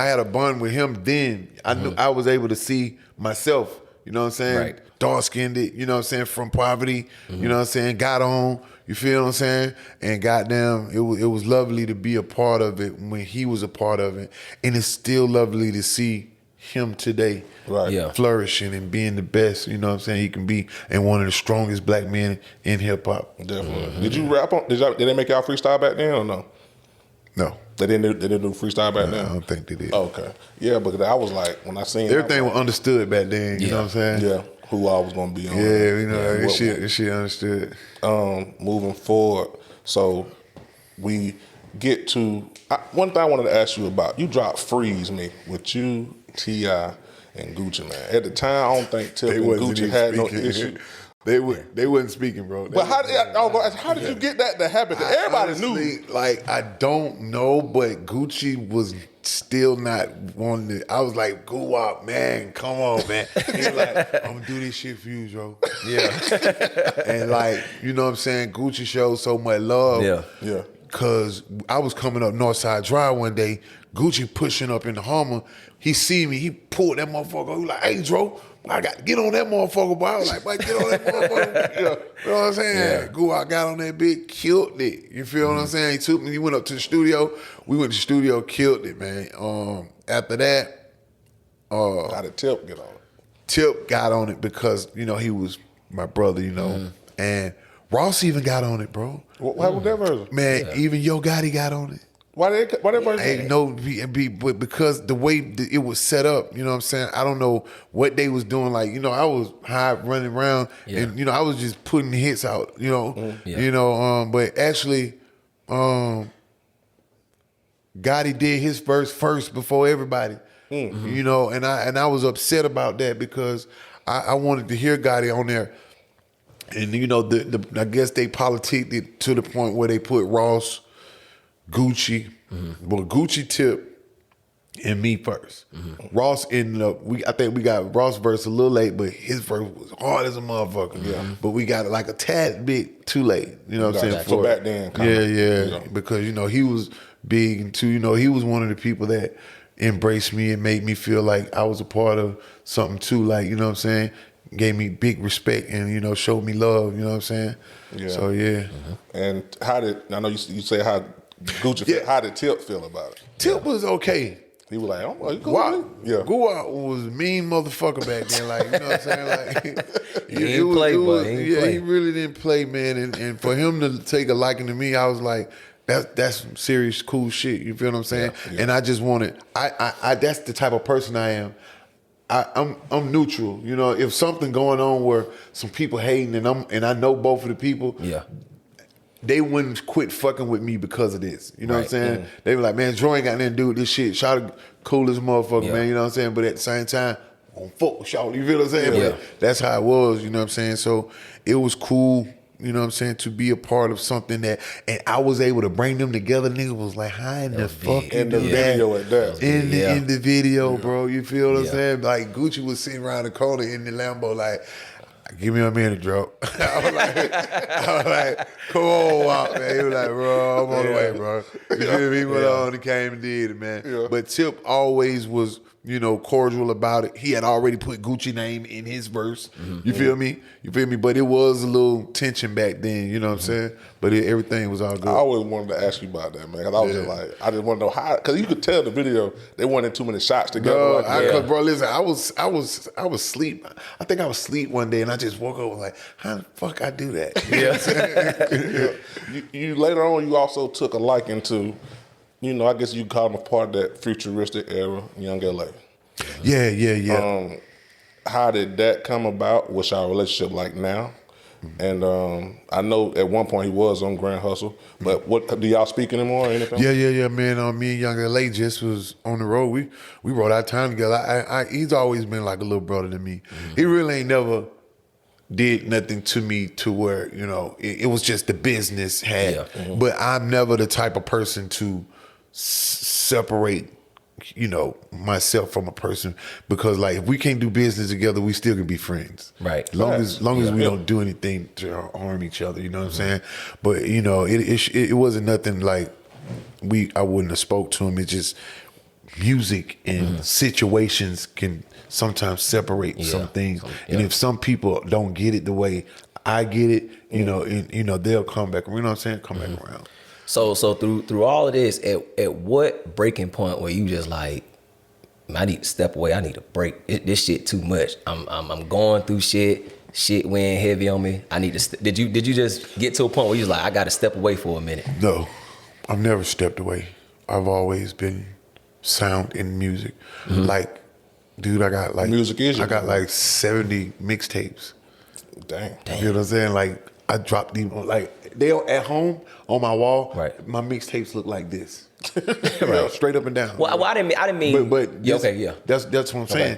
Speaker 3: had a bond with him then. I knew I was able to see myself, you know what I'm saying, dark skinned, you know what I'm saying, from poverty, you know what I'm saying, got on, You feel what I'm saying? And goddamn, it was lovely to be a part of it when he was a part of it, and it's still lovely to see him today,
Speaker 1: Right.
Speaker 2: Yeah.
Speaker 3: flourishing and being the best. You know what I'm saying? He can be, and one of the strongest black men in hip hop.
Speaker 1: Definitely. Did you rap on? Did they make y'all freestyle back then or no?
Speaker 3: No,
Speaker 1: They didn't do freestyle back
Speaker 3: I
Speaker 1: then.
Speaker 3: don't think they did.
Speaker 1: Okay. Yeah, because I was like, when I seen
Speaker 3: Everything was understood back then. You know what I'm saying?
Speaker 1: yeah, who I was gonna be on.
Speaker 3: Yeah, you know,
Speaker 1: what-
Speaker 3: this shit understood.
Speaker 1: moving forward. So we get to one thing I wanted to ask you about. You dropped "Freeze Me" with you, T.I., and Gucci, man. At the time, I don't think Tip and Gucci
Speaker 3: even
Speaker 1: had no
Speaker 3: speaking.
Speaker 1: issue.
Speaker 3: They wasn't speaking, bro.
Speaker 1: But how did you get that to happen? 'Cause everybody
Speaker 3: Honestly,
Speaker 1: knew.
Speaker 3: Like, I don't know, but Gucci was still not wanting to. I was like, go out, man. Come on, man. He was like, I'm gonna do this shit for you, bro.
Speaker 2: Yeah.
Speaker 3: And like, you know what I'm saying? Gucci showed so much love.
Speaker 1: Yeah.
Speaker 3: Cause I was coming up Northside Drive one day, Gucci pushing up in the Hummer. He see me, he pulled that motherfucker. He was like, hey, Dro, I got to get on that motherfucker, boy. I was like, boy, get on that motherfucker. You know what I'm saying?
Speaker 2: Yeah.
Speaker 3: Go out, got on that bitch, killed it. You feel what I'm saying? He took me, he went up to the studio. We went to the studio, killed it, man. After that,
Speaker 1: How did Tip get on it?
Speaker 3: Tip got on it because, you know, he was my brother, you know. And Ross even got on it, bro.
Speaker 1: What was that version?
Speaker 3: Man, even Yo Gotti got on it.
Speaker 1: Why that version?
Speaker 3: Ain't no, but because the way it was set up, you know what I'm saying? I don't know what they was doing. Like, you know, I was high running around and, you know, I was just putting hits out, you know.
Speaker 2: Yeah.
Speaker 3: You know, but actually, Gotti did his verse first before everybody. You know, and I was upset about that because I wanted to hear Gotti on there. And, you know, I guess they politicked it to the point where they put Ross, Gucci, well, Gucci, Tip, and me first. Ross ended up, I think we got Ross' verse a little late, but his verse was hard as a motherfucker. Yeah. But we got it like a tad bit too late. You know what I'm saying?
Speaker 1: So back then,
Speaker 3: Yeah. Because, you know, he was big into, you know, he was one of the people that embraced me and made me feel like I was a part of something too. Like, you know what I'm saying? Gave me big respect and, you know, showed me love, you know what I'm saying?
Speaker 1: Yeah.
Speaker 3: So, yeah.
Speaker 1: And how did, I know you say how Gucci, how did Tip feel about it?
Speaker 3: Tip was okay.
Speaker 1: He was like, oh, you cool
Speaker 3: Wow.
Speaker 1: with it? Yeah.
Speaker 3: Guwap was a mean motherfucker back then. Like, you know what I'm saying? Like,
Speaker 2: He ain't play, boy. He ain't play.
Speaker 3: he really didn't play, man. And for him to take a liking to me, I was like, that's some serious cool shit. You feel what I'm saying?
Speaker 1: Yeah.
Speaker 3: And I just wanted, I that's the type of person I am. I'm neutral. You know, if something going on where some people hating and I know both of the people, they wouldn't quit fucking with me because of this. You know what I'm saying? They were like, man, Dro ain't got nothing to do with this shit. Shout cool as motherfucker, man. You know what I'm saying? But at the same time, on fuck with Shout. You feel what I'm saying?
Speaker 2: Yeah.
Speaker 3: But that's how it was. You know what I'm saying? So it was cool. You know what I'm saying? To be a part of something that, and I was able to bring them together. Nigga was like, how in the fuck you
Speaker 1: In the
Speaker 3: do
Speaker 1: video
Speaker 3: that?
Speaker 1: at that.
Speaker 3: In the video, bro. You feel what I'm saying? Like Gucci was sitting around the corner in the Lambo, like, give me a minute, bro. I was like, come on, Wop, man. He was like, bro, I'm on the way, bro. You feel me? He went on and came and did it, man.
Speaker 1: Yeah.
Speaker 3: But Tip always was, you know, cordial about it. He had already put Gucci name in his verse. You feel me? You feel me? But it was a little tension back then, you know what I'm saying? But everything was all good.
Speaker 1: I always wanted to ask you about that, man. Because I was just like, I just want to know how, because you could tell the video, they wanted too many shots together.
Speaker 3: No,
Speaker 1: like,
Speaker 3: bro, listen, I was asleep. I think I was asleep one day and I just woke up and was like, how the fuck I do that? You know what I'm saying?
Speaker 1: You later on, you also took a liking to, you know, I guess you call them a part of that futuristic era, Young LA.
Speaker 3: Yeah.
Speaker 1: How did that come about? What's our relationship like now? And I know at one point he was on Grand Hustle, but what do y'all speak anymore or anything?
Speaker 3: Yeah, man. Me and Young LA just was on the road. We wrote our time together. He's always been like a little brother to me. He really ain't never did nothing to me to where, you know, it was just the business had. But I'm never the type of person to separate, you know, myself from a person, because like if we can't do business together, we still can be friends.
Speaker 2: Right.
Speaker 3: Long as we don't do anything to harm each other, you know what I'm saying? But you know, it wasn't nothing like I wouldn't have spoke to him. It's just music and situations can sometimes separate some things. And if some people don't get it the way I get it, you know, and, you know, they'll come back. You know what I'm saying? Come back around.
Speaker 2: So through all of this, at what breaking point where you just like, I need to step away. I need to break. This shit too much. I'm going through shit. Shit weighing heavy on me. I need to. Did you just get to a point where you was like, I got to step away for a minute?
Speaker 3: No, I've never stepped away. I've always been sound in music. Like, dude, I got like
Speaker 1: Music is your
Speaker 3: I got
Speaker 1: thing.
Speaker 3: like 70 mixtapes.
Speaker 1: Dang.
Speaker 3: You know what I'm saying? Like, I dropped these, like, they are at home on my wall.
Speaker 2: Right.
Speaker 3: My mixtapes look like this. You know, straight up and down.
Speaker 2: Well, I didn't mean.
Speaker 3: But
Speaker 2: Yeah,
Speaker 3: this-
Speaker 2: okay, yeah.
Speaker 3: That's what I'm saying.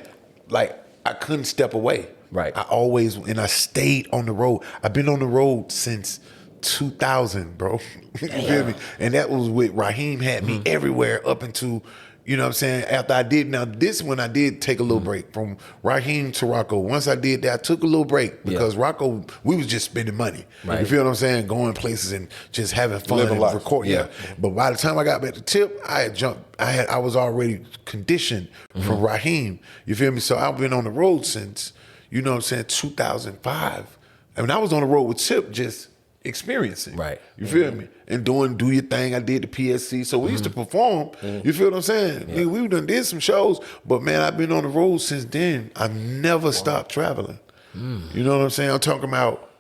Speaker 3: Like, I couldn't step away.
Speaker 2: Right.
Speaker 3: I always, and I stayed on the road. I've been on the road since 2000, bro. You feel me? And that was with Raheem had me everywhere up into, you know what I'm saying? After I did, now this one I did take a little break from Raheem to Rocco. Once I did that, I took a little break because Rocco, we was just spending money.
Speaker 2: Right.
Speaker 3: You feel what I'm saying? Going places and just having fun
Speaker 1: Living
Speaker 3: and
Speaker 1: life.
Speaker 3: recording.
Speaker 2: Yeah.
Speaker 3: But by the time I got back to Tip, I had jumped. I was already conditioned from Raheem. You feel me? So I've been on the road since, you know what I'm saying, 2005. I mean, I was on the road with Tip just experiencing.
Speaker 2: Right.
Speaker 3: You feel me? And do your thing. I did the PSC. So we used to perform. You feel what I'm saying? Nigga, we done did some shows. But man, I've been on the road since then. I've never stopped traveling. You know what I'm saying? I'm talking about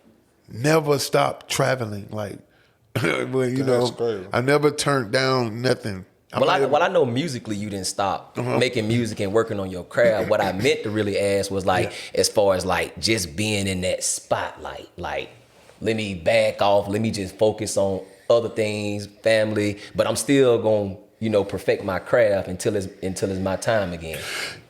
Speaker 3: never stopped traveling. Like, when, you
Speaker 1: That's
Speaker 3: know,
Speaker 1: crazy.
Speaker 3: I never turned down nothing.
Speaker 2: Well, I know musically you didn't stop making music and working on your craft. What I meant to really ask was like, as far as like just being in that spotlight, like, let me back off, let me just focus on other things, family, but I'm still gonna, you know, perfect my craft until it's my time again.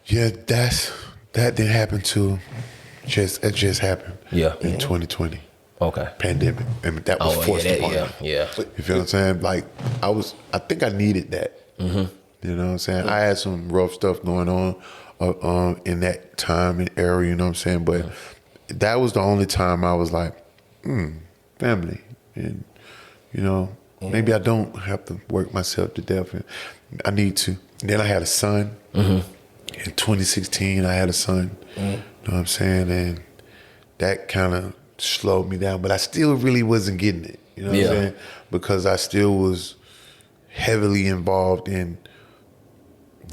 Speaker 3: Yeah, that didn't happen it just happened.
Speaker 2: Yeah.
Speaker 3: In 2020.
Speaker 2: Okay.
Speaker 3: Pandemic. And that was forced upon me.
Speaker 2: Yeah.
Speaker 3: You feel what I'm saying? Like, I think I needed that. You know what I'm saying? I had some rough stuff going on in that time and era, you know what I'm saying? But that was the only time I was like, family. And, you know, maybe I don't have to work myself to death. And I need to. And then I had a son. In 2016, I had a son. You know what I'm saying? And that kind of slowed me down. But I still really wasn't getting it. You know what I'm saying? Because I still was heavily involved in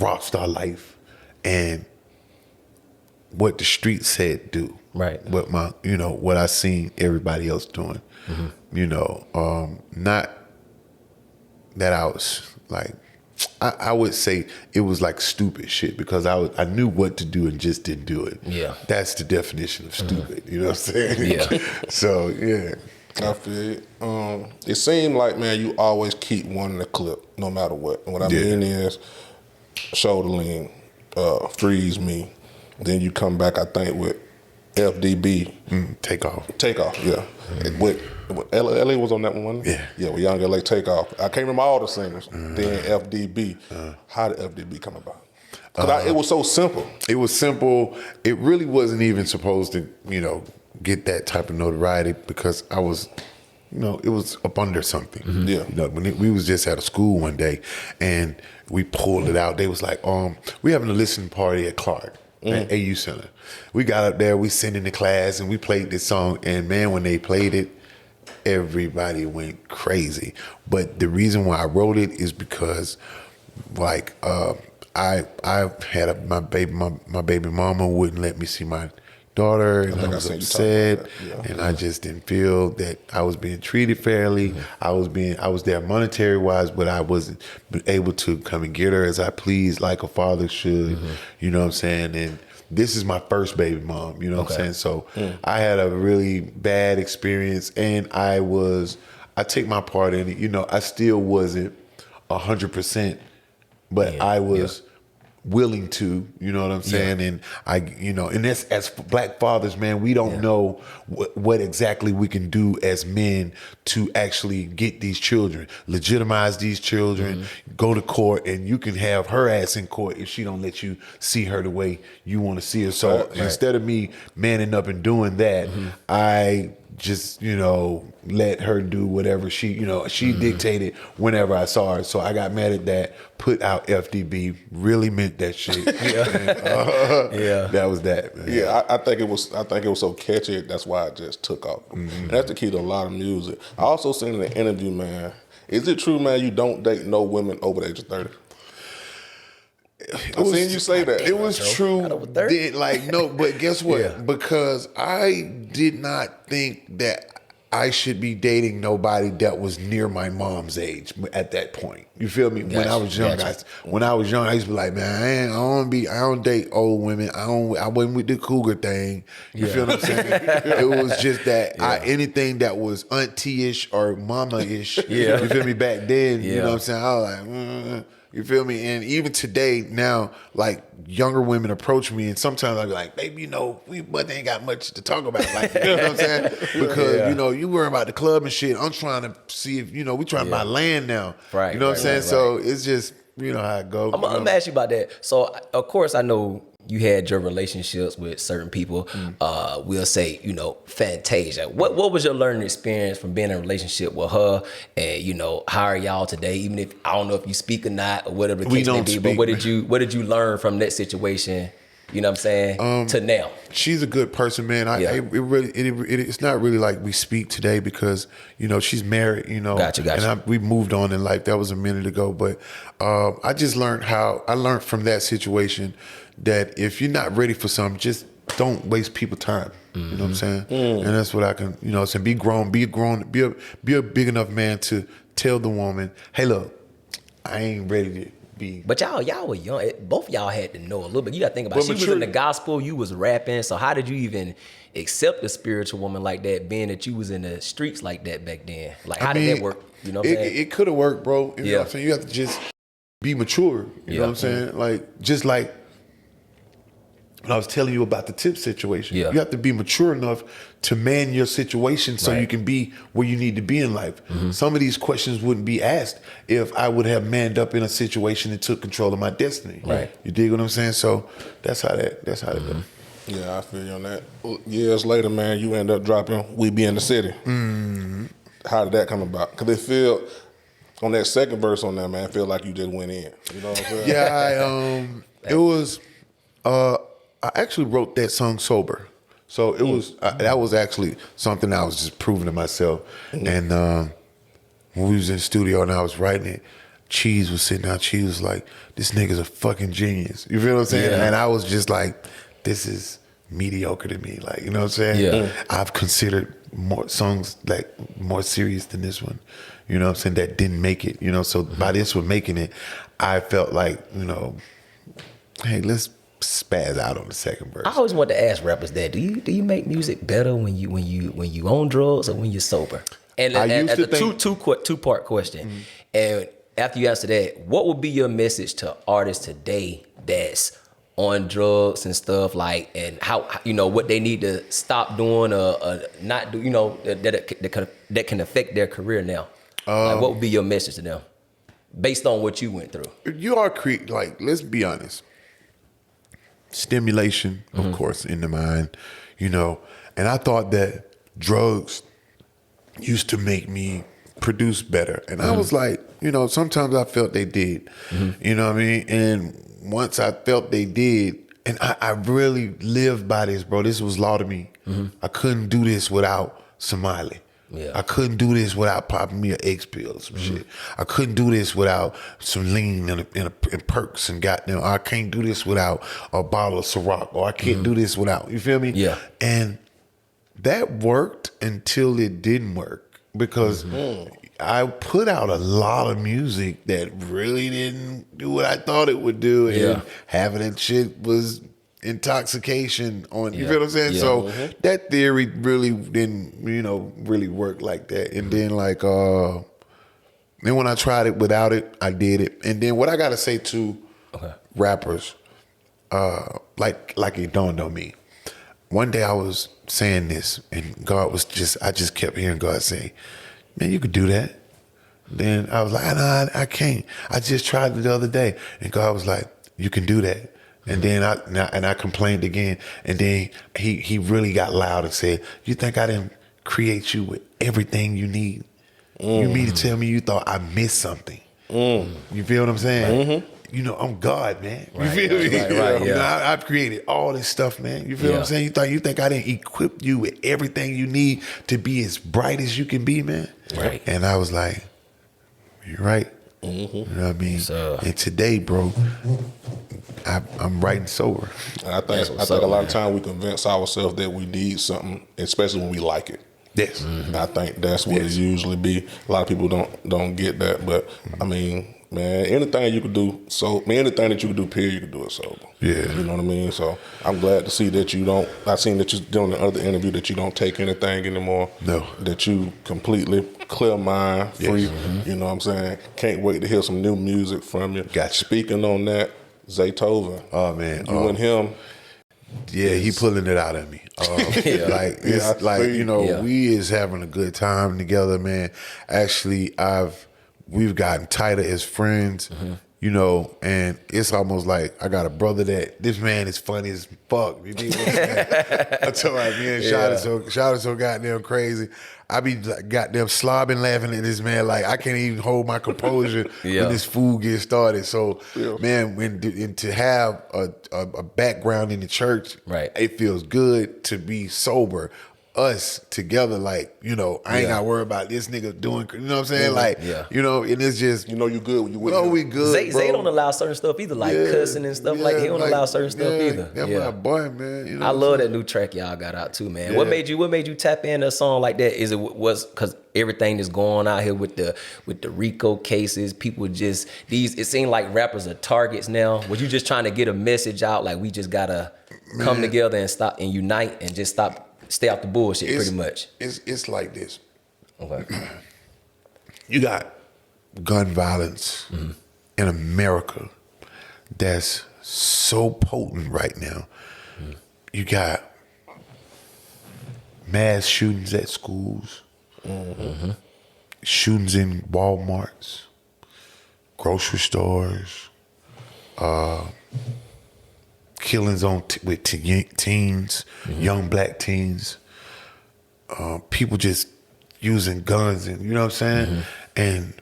Speaker 3: rock star life and what the street said do.
Speaker 2: Right.
Speaker 3: What I seen everybody else doing. You know, not that I was like, I would say it was like stupid shit because I knew what to do and just didn't do it.
Speaker 2: Yeah.
Speaker 3: That's the definition of stupid. You know what I'm saying?
Speaker 2: Yeah.
Speaker 3: So yeah.
Speaker 1: I feel it. It seemed like, man, you always keep one in the clip, no matter what. And what I mean is shoulder lean, freeze me. Then you come back, I think, with FDB.
Speaker 3: Takeoff.
Speaker 1: Takeoff, yeah. With LA was on that one, wasn't it?
Speaker 3: Yeah.
Speaker 1: Yeah, with Young LA Takeoff. I can't remember all the singers. Then FDB. How did FDB come about? Because it was so simple.
Speaker 3: It was simple. It really wasn't even supposed to, you know, get that type of notoriety because I was, you know, it was up under something.
Speaker 1: Yeah.
Speaker 3: You know, we was just at a school one day and we pulled it out. They was like, we having a listening party at Clark. At AU Center. We got up there, we sent in the class and we played this song and man, when they played it, everybody went crazy. But the reason why I wrote it is because like I had my baby mama wouldn't let me see my daughter and I was upset and I just didn't feel that I was being treated fairly. I was there monetary wise, but I wasn't able to come and get her as I pleased like a father should. You know what I'm saying? And this is my first baby mom, you know what I'm saying? So I had a really bad experience and I take my part in it. You know, I still wasn't 100%, but I was willing to, you know what I'm saying? And and that's, as black fathers, man, we don't know what exactly we can do as men to actually get these children, legitimize these children, go to court, and you can have her ass in court if she don't let you see her the way you want to see her. So instead of me manning up and doing that, I just, let her do whatever she dictated whenever I saw her. So I got mad at that, put out FDB, really meant that shit. That was that, man.
Speaker 1: Yeah, I think it was so catchy. That's why it just took off. And that's the key to a lot of music. I also seen in an interview, man. Is it true, man? You don't date no women over the age of 30? I seen you say that.
Speaker 3: It was true. But guess what?
Speaker 2: Yeah.
Speaker 3: Because I did not think that I should be dating nobody that was near my mom's age at that point. You feel me? When I was young, I used to be like, man, I don't date old women. I wasn't with the cougar thing. You feel what I'm saying? It was just that anything that was auntie-ish or mama-ish. You feel me? Back then, you know what I'm saying? I was like, you feel me? And even today, now, like, younger women approach me, and sometimes I be like, baby, we ain't got much to talk about. Like, you know what I'm saying? Because, you worry about the club and shit. I'm trying to see if, we trying to buy land now.
Speaker 2: Right.
Speaker 3: You know what I'm saying? So it's just, how it goes.
Speaker 2: I'm gonna ask you about that. So, of course, I know you had your relationships with certain people. We'll say, Fantasia. What was your learning experience from being in a relationship with her? And how are y'all today? Even if I don't know if you speak or not or whatever the case may be. But what did you learn from that situation? You know what I'm saying? To now.
Speaker 3: She's a good person, man. It's not really like we speak today because she's married.
Speaker 2: Gotcha.
Speaker 3: And we moved on in life. That was a minute ago, but I just learned from that situation that if you're not ready for something, just don't waste people's time. You know what I'm saying? And that's what I can, say be a big enough man to tell the woman, hey, look, I ain't ready to be.
Speaker 2: But y'all were young. Both of y'all had to know a little bit. You got to think about it. She was in the gospel, you was rapping. So how did you even accept a spiritual woman like that, being that you was in the streets like that back then? Like, how did that work? You know what I'm saying?
Speaker 3: It could have worked, bro. You know what I'm saying? You have to just be mature. You know what I'm saying? Like, just like when I was telling you about the tip situation, you have to be mature enough to man your situation so you can be where you need to be in life. Some of these questions wouldn't be asked if I would have manned up in a situation and took control of my destiny.
Speaker 2: Right.
Speaker 3: You dig what I'm saying? So that's how it goes.
Speaker 1: Yeah, I feel you on that. Years later, man, you end up dropping "We Be in the City." How did that come about? Because it feel on that second verse on that, man, I feel like you just went in. You know what I'm saying?
Speaker 3: Yeah, it was. I actually wrote that song sober, so it was that was actually something I was just proving to myself. And when we was in the studio and I was writing it, Cheese was sitting out. Cheese was like, "This nigga's a fucking genius." You feel what I'm saying?
Speaker 2: Yeah.
Speaker 3: And I was just like, "This is mediocre to me." Like, you know what I'm saying?
Speaker 2: Yeah.
Speaker 3: I've considered more songs like more serious than this one. You know what I'm saying? That didn't make it. So by this one making it, I felt like, hey, let's spaz out on the second verse.
Speaker 2: I always want to ask rappers that. Do you make music better when you on drugs or when you're sober? And as a two-part question. And after you answer that, what would be your message to artists today that's on drugs and stuff, like, and how what they need to stop doing or not do, that can affect their career now? Like, what would be your message to them based on what you went through?
Speaker 3: You are like, let's be honest. Stimulation, of course, in the mind, and I thought that drugs used to make me produce better. And I was like, sometimes I felt they did, you know what I mean? And once I felt they did, and I really lived by this, bro. This was law to me. I couldn't do this without Somali.
Speaker 2: Yeah.
Speaker 3: I couldn't do this without popping me an X pill or some shit. I couldn't do this without some lean and perks and goddamn. I can't do this without a bottle of Ciroc, or I can't do this without. You feel me?
Speaker 2: Yeah.
Speaker 3: And that worked until it didn't work, because I put out a lot of music that really didn't do what I thought it would do, and having that shit was intoxication on, you feel what I'm saying? So that theory really didn't, really work like that. And then then when I tried it without it, I did it. And then what I gotta say to rappers, like it dawned on me. One day I was saying this, and I just kept hearing God say, "Man, you could do that." Then I was like, "Nah, I can't. I just tried it the other day." And God was like, "You can do that." And then I complained again, and then he really got loud and said, "You think I didn't create you with everything you need. You mean to tell me you thought I missed something? You feel what I'm saying? You know, I'm God, man. You feel me?
Speaker 2: Right,
Speaker 3: You know, I've created all this stuff, man. You feel what I'm saying? You think I didn't equip you with everything you need to be as bright as you can be, man?
Speaker 2: Right.
Speaker 3: And I was like, you're right. You know what I mean?
Speaker 2: So,
Speaker 3: and today, bro, I'm right and sober.
Speaker 1: And I think a lot of times we convince ourselves that we need something, especially when we like it.
Speaker 3: Yes.
Speaker 1: I think that's what it usually be. A lot of people don't get that, but I mean, man, anything you could do. So, anything that you could do, period, you could do it sober.
Speaker 3: Yeah.
Speaker 1: You know what I mean. So, I'm glad to see that you don't. I seen that you doing the other interview that you don't take anything anymore.
Speaker 3: No.
Speaker 1: That you completely clear mind, free. You know what I'm saying. Can't wait to hear some new music from you.
Speaker 3: Gotcha.
Speaker 1: Speaking on that, Zaytoven.
Speaker 3: Oh man,
Speaker 1: you and him.
Speaker 3: Yeah, he pulling it out of me. Like it's we is having a good time together, man. Actually, we've gotten tighter as friends, you know, and it's almost like I got a brother that this man is funny as fuck. You know what I'm saying? I told my man, shout so goddamn crazy. I be like, goddamn slobbing laughing at this man like I can't even hold my composure when this fool gets started. So, man, and to have a background in the church, it feels good to be sober. Us together, like, you know, I ain't gotta worry about this nigga doing, you know what I'm saying? Like, you know, and it's just,
Speaker 1: you know, you good when you with
Speaker 3: him. We
Speaker 2: Zay
Speaker 3: good.
Speaker 2: don't allow certain stuff either, like cussing and stuff. Like he don't allow certain stuff either.
Speaker 3: That's my boy, man. You know
Speaker 2: I love that new track y'all got out too, man. What made you tap into a song like that? Is it was because everything that's going out here with the Rocco cases, people just it seems like rappers are targets now. Was you just trying to get a message out, like we just gotta come together and stop and unite and just stay off the bullshit, pretty much?
Speaker 3: It's like this.
Speaker 2: Okay.
Speaker 3: You got gun violence in America that's so potent right now. You got mass shootings at schools, shootings in Walmarts, grocery stores, killings with teens, young black teens, people just using guns, and you know what I'm saying? And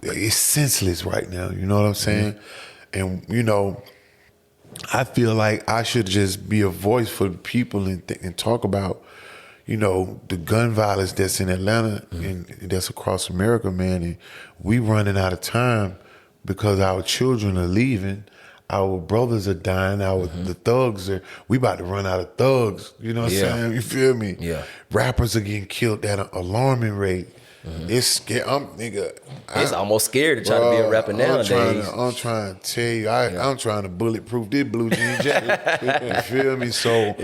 Speaker 3: it's senseless right now, you know what I'm saying? And you know, I feel like I should just be a voice for the people and talk about, you know, the gun violence that's in Atlanta and that's across America, man. And we running out of time because our children are leaving. Our brothers are dying. The thugs we about to run out of thugs. You know what I'm saying? You feel me?
Speaker 2: Yeah.
Speaker 3: Rappers are getting killed at an alarming rate. It's scary.
Speaker 2: It's almost scared to try to be a rapper nowadays.
Speaker 3: I'm trying to tell you, I'm trying to bulletproof this blue jean jacket. You feel me? So,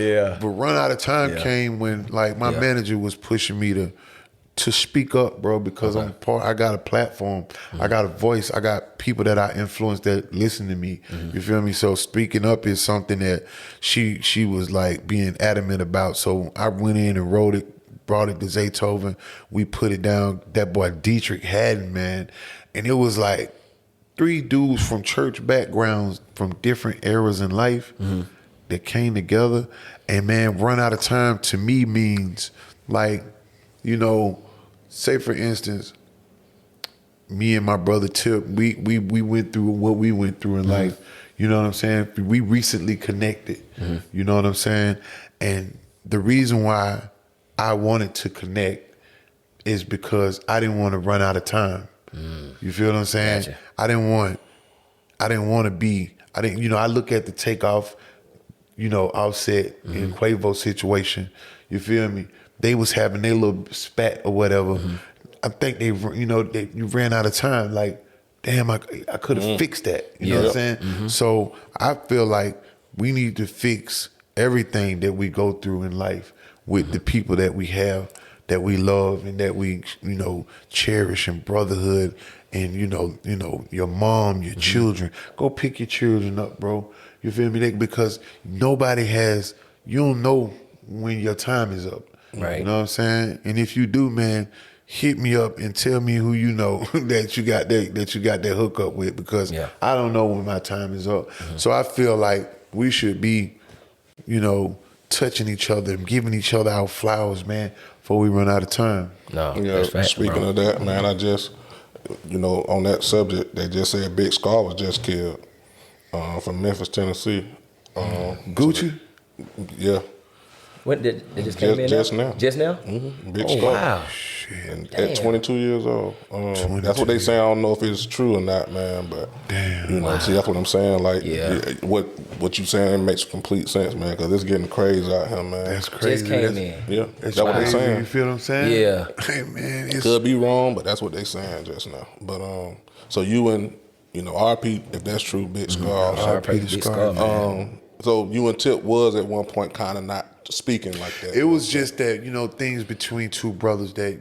Speaker 3: but run out of time came when like my manager was pushing me to speak up, bro, because I got a platform, I got a voice, I got people that I influence that listen to me. You feel me? So speaking up is something that she was like being adamant about. So I went in and wrote it, brought it to Zaytoven. We put it down. That boy Dietrich Haddon, man, and it was like 3 dudes from church backgrounds from different eras in life that came together. And man, run out of time to me means like, you know, say for instance, me and my brother Tip, we went through what we went through in life. You know what I'm saying? We recently connected. You know what I'm saying? And the reason why I wanted to connect is because I didn't want to run out of time. You feel what I'm saying?
Speaker 2: Gotcha.
Speaker 3: I didn't want to be. You know, I look at the Takeoff, you know, Offset and Quavo situation. You feel me? They was having their little spat or whatever. I think you ran out of time. Like, damn, I could have fixed that. You know what I'm saying? So I feel like we need to fix everything that we go through in life with the people that we have, that we love, and that we, you know, cherish, and brotherhood, and you know, your mom, your children. Go pick your children up, bro. You feel me? Because nobody has. You don't know when your time is up.
Speaker 2: Right.
Speaker 3: You know what I'm saying? And if you do, man, hit me up and tell me who you know that you got that hookup with, because I don't know when my time is up. So I feel like we should be, you know, touching each other and giving each other our flowers, man, before we run out of time.
Speaker 2: No,
Speaker 1: Yeah,
Speaker 2: that's fact,
Speaker 1: speaking
Speaker 2: bro.
Speaker 1: of that, man, I just, on that subject, they just said Big Scar was just killed from Memphis, Tennessee.
Speaker 3: Gucci?
Speaker 1: Yeah,
Speaker 2: When did it just came in
Speaker 1: just
Speaker 2: now?
Speaker 1: now.
Speaker 2: Just now?
Speaker 1: Big
Speaker 2: Oh
Speaker 1: Scar.
Speaker 2: wow.
Speaker 1: And
Speaker 2: Damn.
Speaker 1: at 22 years old. That's what they say. I don't know if it's true or not, man. But see, that's what I'm saying. Like, what you saying makes complete sense, man. Because it's getting crazy out here, man.
Speaker 3: That's crazy.
Speaker 2: Just came in.
Speaker 1: Yeah,
Speaker 3: That's
Speaker 1: what they
Speaker 3: crazy.
Speaker 1: saying.
Speaker 3: You feel what I'm saying?
Speaker 2: Yeah.
Speaker 3: Hey, man. It's,
Speaker 1: Could be wrong, but that's what they saying just now. But so you and RP, if that's true, Big Scar.
Speaker 2: RP
Speaker 3: the
Speaker 2: Big
Speaker 3: Scar,
Speaker 2: Scar, man.
Speaker 1: So you and Tip was at one point kind of not speaking like that.
Speaker 3: It was just that, things between two brothers that,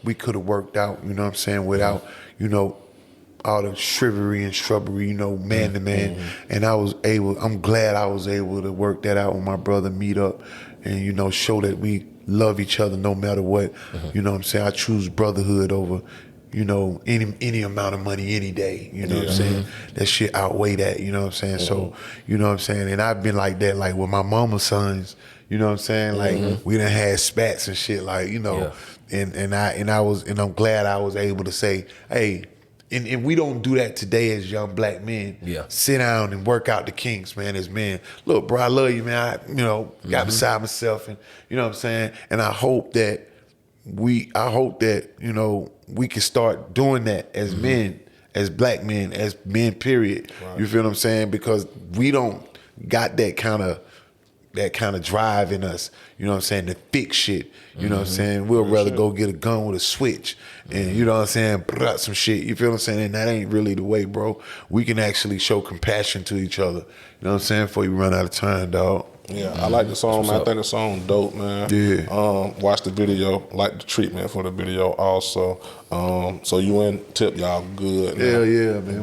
Speaker 3: we could have worked out, you know what I'm saying, without, all the chivalry and shrubbery, man to man. And I'm glad I was able to work that out with my brother, meet up and, show that we love each other no matter what. You know what I'm saying? I choose brotherhood over, any amount of money any day. You know what I'm saying? That shit outweigh that, you know what I'm saying? So, you know what I'm saying? And I've been like that, like with my mama's sons, you know what I'm saying? Like we done had spats and shit, like, and I'm glad I was able to say, hey, and we don't do that today as young black men.
Speaker 2: Yeah.
Speaker 3: Sit down and work out the kinks, man, as men. Look, bro, I love you, man. I, got beside myself and you know what I'm saying? And I hope that we can start doing that as men, as black men, as men, period. Right. You feel what I'm saying? Because we don't got that kind of drive in us, you know what I'm saying, to fix shit. You know what I'm saying? We'll rather go get a gun with a switch and, you know what I'm saying, put some shit. You feel what I'm saying? And that ain't really the way, bro. We can actually show compassion to each other. You know what I'm saying? Before you run out of time, dog.
Speaker 1: Yeah, I like the song, man. I think the song dope, man.
Speaker 3: Yeah.
Speaker 1: Watch the video, like the treatment for the video also. So you and Tip, y'all good.
Speaker 3: Hell yeah, man.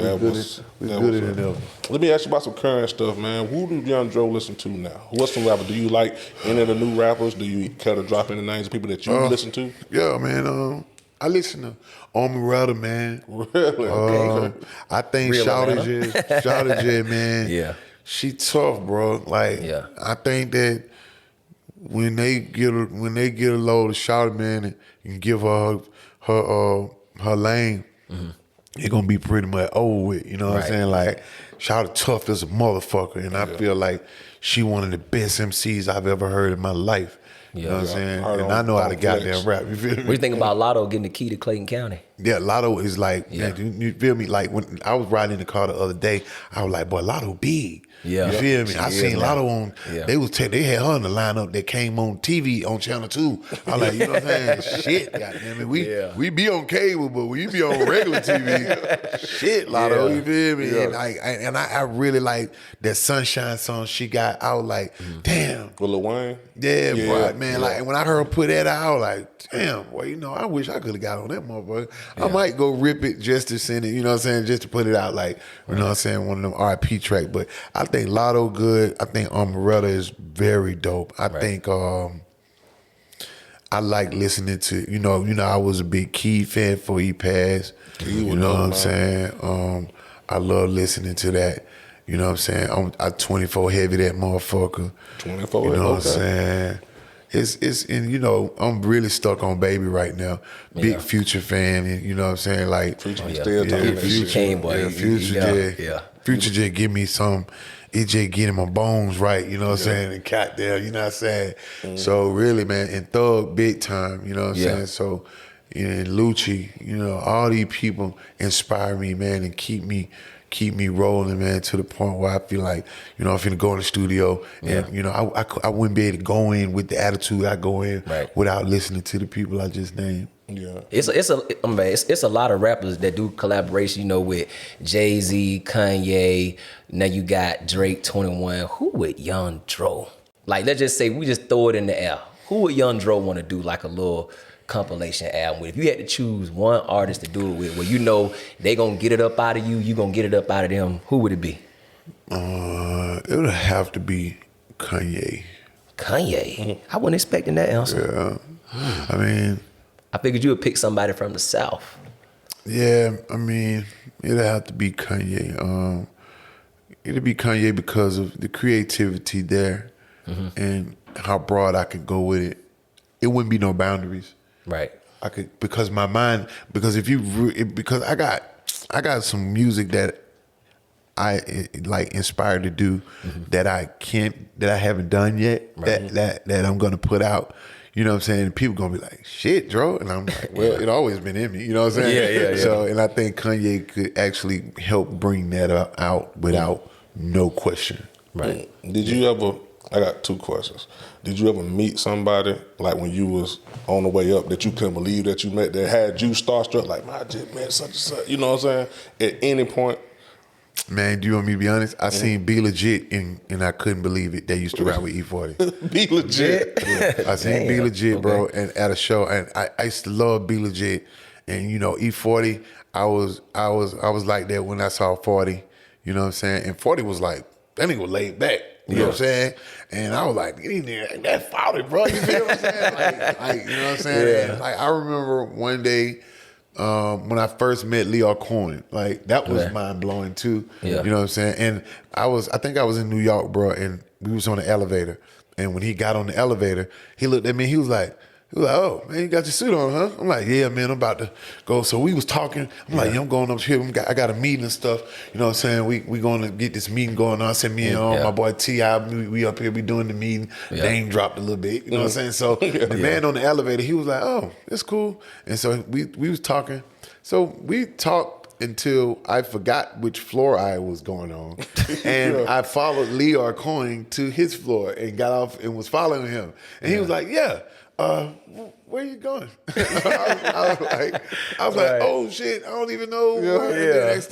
Speaker 1: We
Speaker 3: good in it.
Speaker 1: Let me ask you about some current stuff, man. Who do Young Dro listen to now? What's some rapper? Do you like any of the new rappers? Do you care to drop any names of people that you listen to?
Speaker 3: Yeah, man. I listen to Omeretta, man.
Speaker 1: Really?
Speaker 2: Okay.
Speaker 3: I think
Speaker 2: Real
Speaker 3: Shawty J, man.
Speaker 2: Yeah.
Speaker 3: She tough, bro. Like, I think that when they get a load of Shawty, man, and give her lane, it's gonna be pretty much over with. You know what I'm saying? Like, Shawty tough as a motherfucker, and I feel like she one of the best MCs I've ever heard in my life. You know what I'm saying? And I know how to goddamn rap. You feel me?
Speaker 2: What do you think about Lotto getting the key to Clayton County?
Speaker 3: Yeah, Lotto is like, man, you feel me? Like when I was riding in the car the other day, I was like, boy, Lotto big.
Speaker 2: Yeah.
Speaker 3: You feel me? I seen Lotto on,
Speaker 2: Yeah.
Speaker 3: they had her in the lineup that came on TV on Channel 2. I was like, you know what I'm saying? Shit, goddamn it. We be on cable, but we be on regular TV. Shit, Lotto, you feel me? And I really like that Sunshine song she got. I was like, damn.
Speaker 1: With Lil Wayne?
Speaker 3: Yeah, bro, man. Like when I heard her put that out, I was like, damn, boy, I wish I could have got on that motherfucker. I might go rip it just to send it, you know what I'm saying, just to put it out, like, you know what I'm saying, one of them RIP tracks. But I think Lotto good. I think Omeretta is very dope. I think I like listening to, you know, I was a big Key fan before he passed. You know what I'm saying? I love listening to that. You know what I'm saying? I 24 heavy that motherfucker.
Speaker 1: 24,
Speaker 3: you know what I'm saying? It's and I'm really stuck on Baby right now. Big Future fan, and you know what I'm saying? Like
Speaker 1: Future still talking that
Speaker 2: Future
Speaker 1: shit.
Speaker 2: came, boy.
Speaker 3: Future just give me some. It just getting my bones right, you know what I'm saying? And cat there, you know what I'm saying? So really, man, and Thug big time, you know what I'm saying? So and Lucci, all these people inspire me, man, and keep me rolling, man, to the point where I feel like, I'm finna go in the studio and, I wouldn't be able to go in with the attitude I go in without listening to the people I just named.
Speaker 1: Yeah,
Speaker 2: it's a lot of rappers that do collaboration, with Jay-Z, Kanye. Now you got Drake, 21. Who would Young Dro? Like, let's just say we just throw it in the air. Who would Young Dro want to do like a little compilation album with? If you had to choose one artist to do it with, where they gonna get it up out of you, you gonna get it up out of them, who would it be?
Speaker 3: It would have to be Kanye.
Speaker 2: Kanye? I wasn't expecting that answer.
Speaker 3: Yeah. I mean,
Speaker 2: I figured you would pick somebody from the South.
Speaker 3: Yeah, I mean, it'd have to be Kanye. It'd be Kanye because of the creativity there. And how broad I could go with it. It wouldn't be no boundaries.
Speaker 2: Right.
Speaker 3: I could, because my mind, because because I got some music that I like inspired to do that I haven't done yet, that I'm gonna put out. You know what I'm saying? And people gonna be like, shit, Dro. And I'm like, well, it always been in me. You know what I'm saying?
Speaker 2: Yeah.
Speaker 3: So, and I think Kanye could actually help bring that out without no question.
Speaker 2: Right.
Speaker 1: Did you ever, I got 2 questions. Did you ever meet somebody, like when you was on the way up, that you couldn't believe that you met, that had you starstruck, like, man, I just met such and such, you know what I'm saying? At any point?
Speaker 3: Man, do you want me to be honest? I seen Be Legit and I couldn't believe it. They used to rap with E40.
Speaker 1: Be legit.
Speaker 3: Yeah. I seen Be Legit, bro, and at a show, and I used to love Be Legit. And you know, E40, I was like that when I saw 40. You know what I'm saying? And 40 was like, that nigga was laid back. You know what I'm saying? And I was like, get in there, that 40, bro. You feel what I'm saying? Like, you know what I'm saying? And like, I remember one day when I first met Leo Cohen, like that was mind blowing too.
Speaker 2: Yeah.
Speaker 3: You know what I'm saying? And I think I was in New York, bro, and we was on the elevator. And when he got on the elevator, he looked at me, he was like, oh, man, you got your suit on, huh? I'm like, yeah, man, I'm about to go. So we was talking. I'm like, yeah, I'm going up here. I got a meeting and stuff. You know what I'm saying? We going to get this meeting going on. I said, me and my boy T.I., we up here, we doing the meeting. Name dropped a little bit. You know what I'm saying? So the man on the elevator, he was like, oh, it's cool. And so we was talking. So we talked until I forgot which floor I was going on. And I followed Leo Cohen to his floor and got off and was following him. And he was like, where you going? I was like, oh shit, I don't even know. The next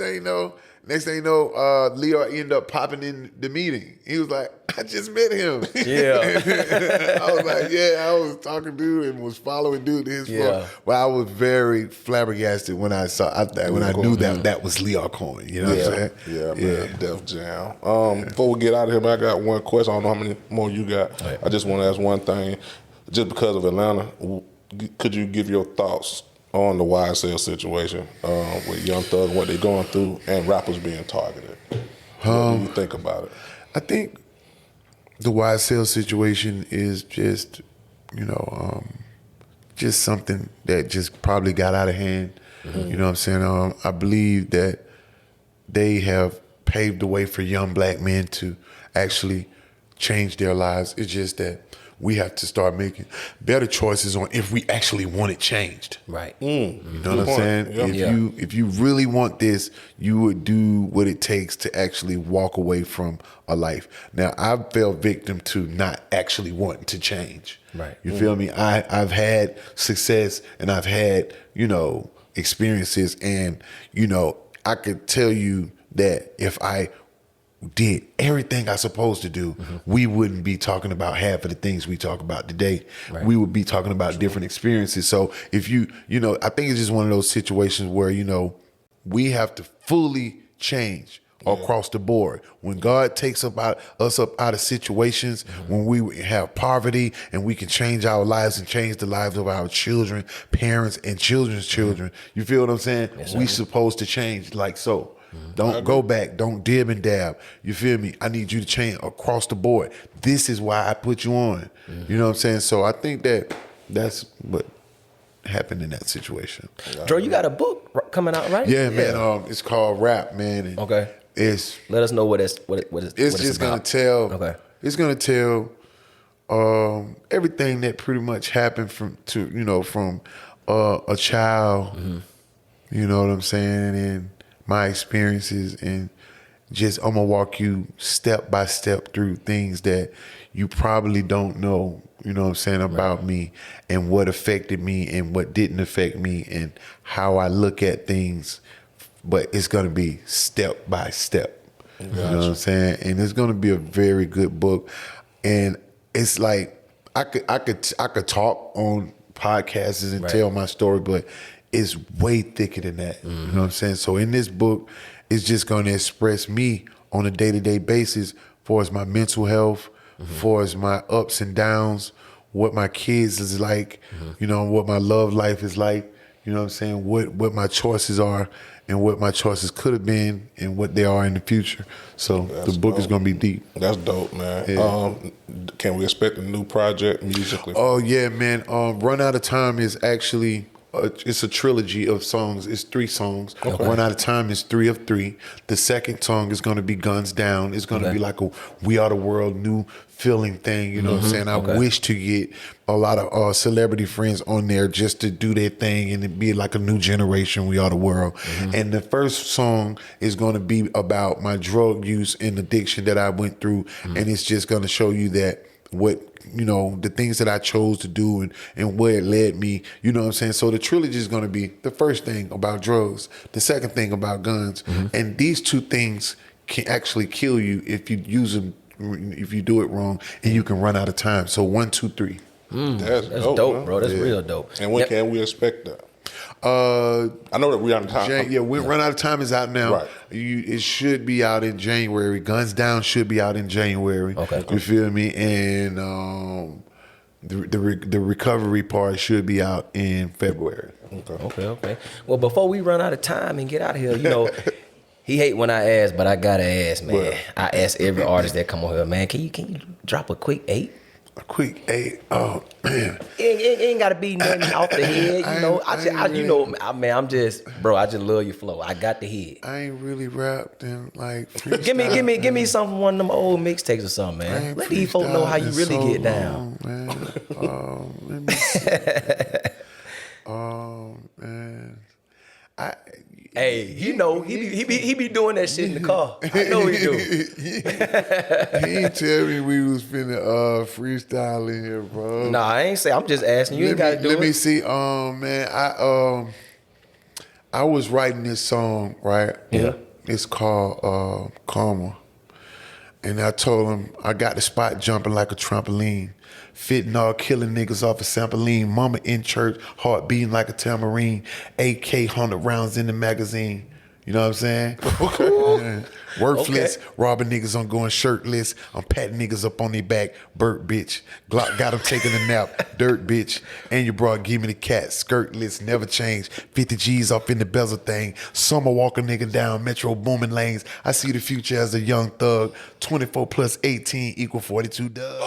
Speaker 3: thing you know, Leo ended up popping in the meeting. He was like, I just met him.
Speaker 2: Yeah.
Speaker 3: I was like, I was talking to dude and was following dude to his floor. But I was very flabbergasted when I knew that was Leo Cohen. You know what I'm saying?
Speaker 1: Yeah, man, Def Jam. Before we get out of here, man, I got one question. I don't know how many more you got. I just want to ask one thing. Just because of Atlanta, could you give your thoughts on the YSL situation with Young Thug, what they're going through, and rappers being targeted? What do you think about it? I
Speaker 3: think the YSL situation is just, just something that just probably got out of hand. You know what I'm saying? I believe that they have paved the way for young black men to actually change their lives. It's just that we have to start making better choices on if we actually want it changed.
Speaker 2: Right.
Speaker 3: You know what I'm saying? If you really want this, you would do what it takes to actually walk away from a life. Now, I've fell victim to not actually wanting to change.
Speaker 2: Right.
Speaker 3: You feel me? I've had success and I've had, experiences, and, I could tell you that if I did everything I supposed to do, we wouldn't be talking about half of the things we talk about today. Right. We would be talking about different experiences. So if I think it's just one of those situations where, we have to fully change across the board. When God takes us up out of situations, when we have poverty and we can change our lives and change the lives of our children, parents, and children's children, you feel what I'm saying? Yes, we supposed to change like so. Don't go back. Don't dib and dab. You feel me? I need you to change across the board. This is why I put you on. You know what I'm saying? So I think that's what happened in that situation.
Speaker 2: Dro, you got a book coming out, right?
Speaker 3: Yeah, man. It's called Rap, man. And
Speaker 2: let us know what it's
Speaker 3: just
Speaker 2: about.
Speaker 3: It's gonna tell everything that pretty much happened from a child. You know what I'm saying? And my experiences, and just I'm gonna walk you step by step through things that you probably don't know, you know what I'm saying, about me, and what affected me and what didn't affect me, and how I look at things. But it's gonna be step by step. You know what I'm saying? And it's gonna be a very good book. And it's like I could talk on podcasts and tell my story, but it's way thicker than that. You know what I'm saying? So in this book, it's just going to express me on a day-to-day basis for as my mental health, for as my ups and downs, what my kids is like, what my love life is like, You know what I'm saying? What my choices are and what my choices could have been and what they are in the future. So the book is gonna be deep.
Speaker 1: That's dope, man.
Speaker 3: Yeah.
Speaker 1: Can we expect a new project musically?
Speaker 3: Oh yeah, man. Run Out of Time is actually it's a trilogy of songs. It's 3 songs.
Speaker 2: Okay.
Speaker 3: Run Out of Time is 3 of 3. The second song is going to be Guns Down. It's going to be like a We Are the World new feeling thing. You know what I'm saying? I wish to get a lot of celebrity friends on there just to do their thing and it be like a new generation. We Are the World. And the first song is going to be about my drug use and addiction that I went through, and it's just going to show you that what, you know, the things that I chose to do and where it led me, you know what I'm saying? So the trilogy is going to be the first thing about drugs, the second thing about guns, and these 2 things can actually kill you if you use them, if you do it wrong, and you can run out of time. So 1, 2, 3.
Speaker 1: That's
Speaker 2: dope,
Speaker 1: man.
Speaker 2: bro. That's real dope.
Speaker 1: And when can we expect that? I know that we on time.
Speaker 3: Run Out of Time is out now.
Speaker 1: Right.
Speaker 3: It should be out in January. Guns Down should be out in January.
Speaker 2: Okay.
Speaker 3: You feel me? And the recovery part should be out in February.
Speaker 2: Okay. Well, before we run out of time and get out of here, you know, he hate when I ask, but I gotta ask, man.
Speaker 3: What?
Speaker 2: I ask every artist that come on here, man. Can you drop a quick 8?
Speaker 3: A quick 8. Oh man.
Speaker 2: It ain't gotta be nothing off the head, you know. I just love your flow. I got the head.
Speaker 3: I ain't really rapped in like
Speaker 2: Give me something, one of them old mixtapes or something, man. Let these folk know how you really get down.
Speaker 3: Man. Let me see. Man.
Speaker 2: Hey, you know, he be doing that shit in the car. I know he do.
Speaker 3: He ain't tell me we was finna freestyle in here, bro.
Speaker 2: Nah, I ain't say. I'm just asking. You ain't gotta do it.
Speaker 3: Let me see. Man, I was writing this song, right?
Speaker 2: Yeah.
Speaker 3: It's called Karma. And I told him I got the spot jumping like a trampoline. Fentanyl killing niggas off a sampling. Mama in church, heart beating like a tambourine. AK 100 rounds in the magazine. You know what I'm saying? Okay. Worthless, robbing niggas on going shirtless. I'm patting niggas up on their back. Burt bitch. Glock got him taking a nap. Dirt bitch. And your bro give me the cat. Skirtless, never change. 50 G's off in the bezel thing. Summer walk a nigga down Metro booming lanes. I see the future as a young thug. 24 plus 18 equal 42 dubs.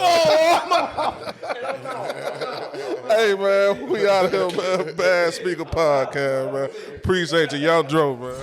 Speaker 1: Hey, man, we out here, man. Bad Speaker Podcast, man. Appreciate you. Y'all drove, man.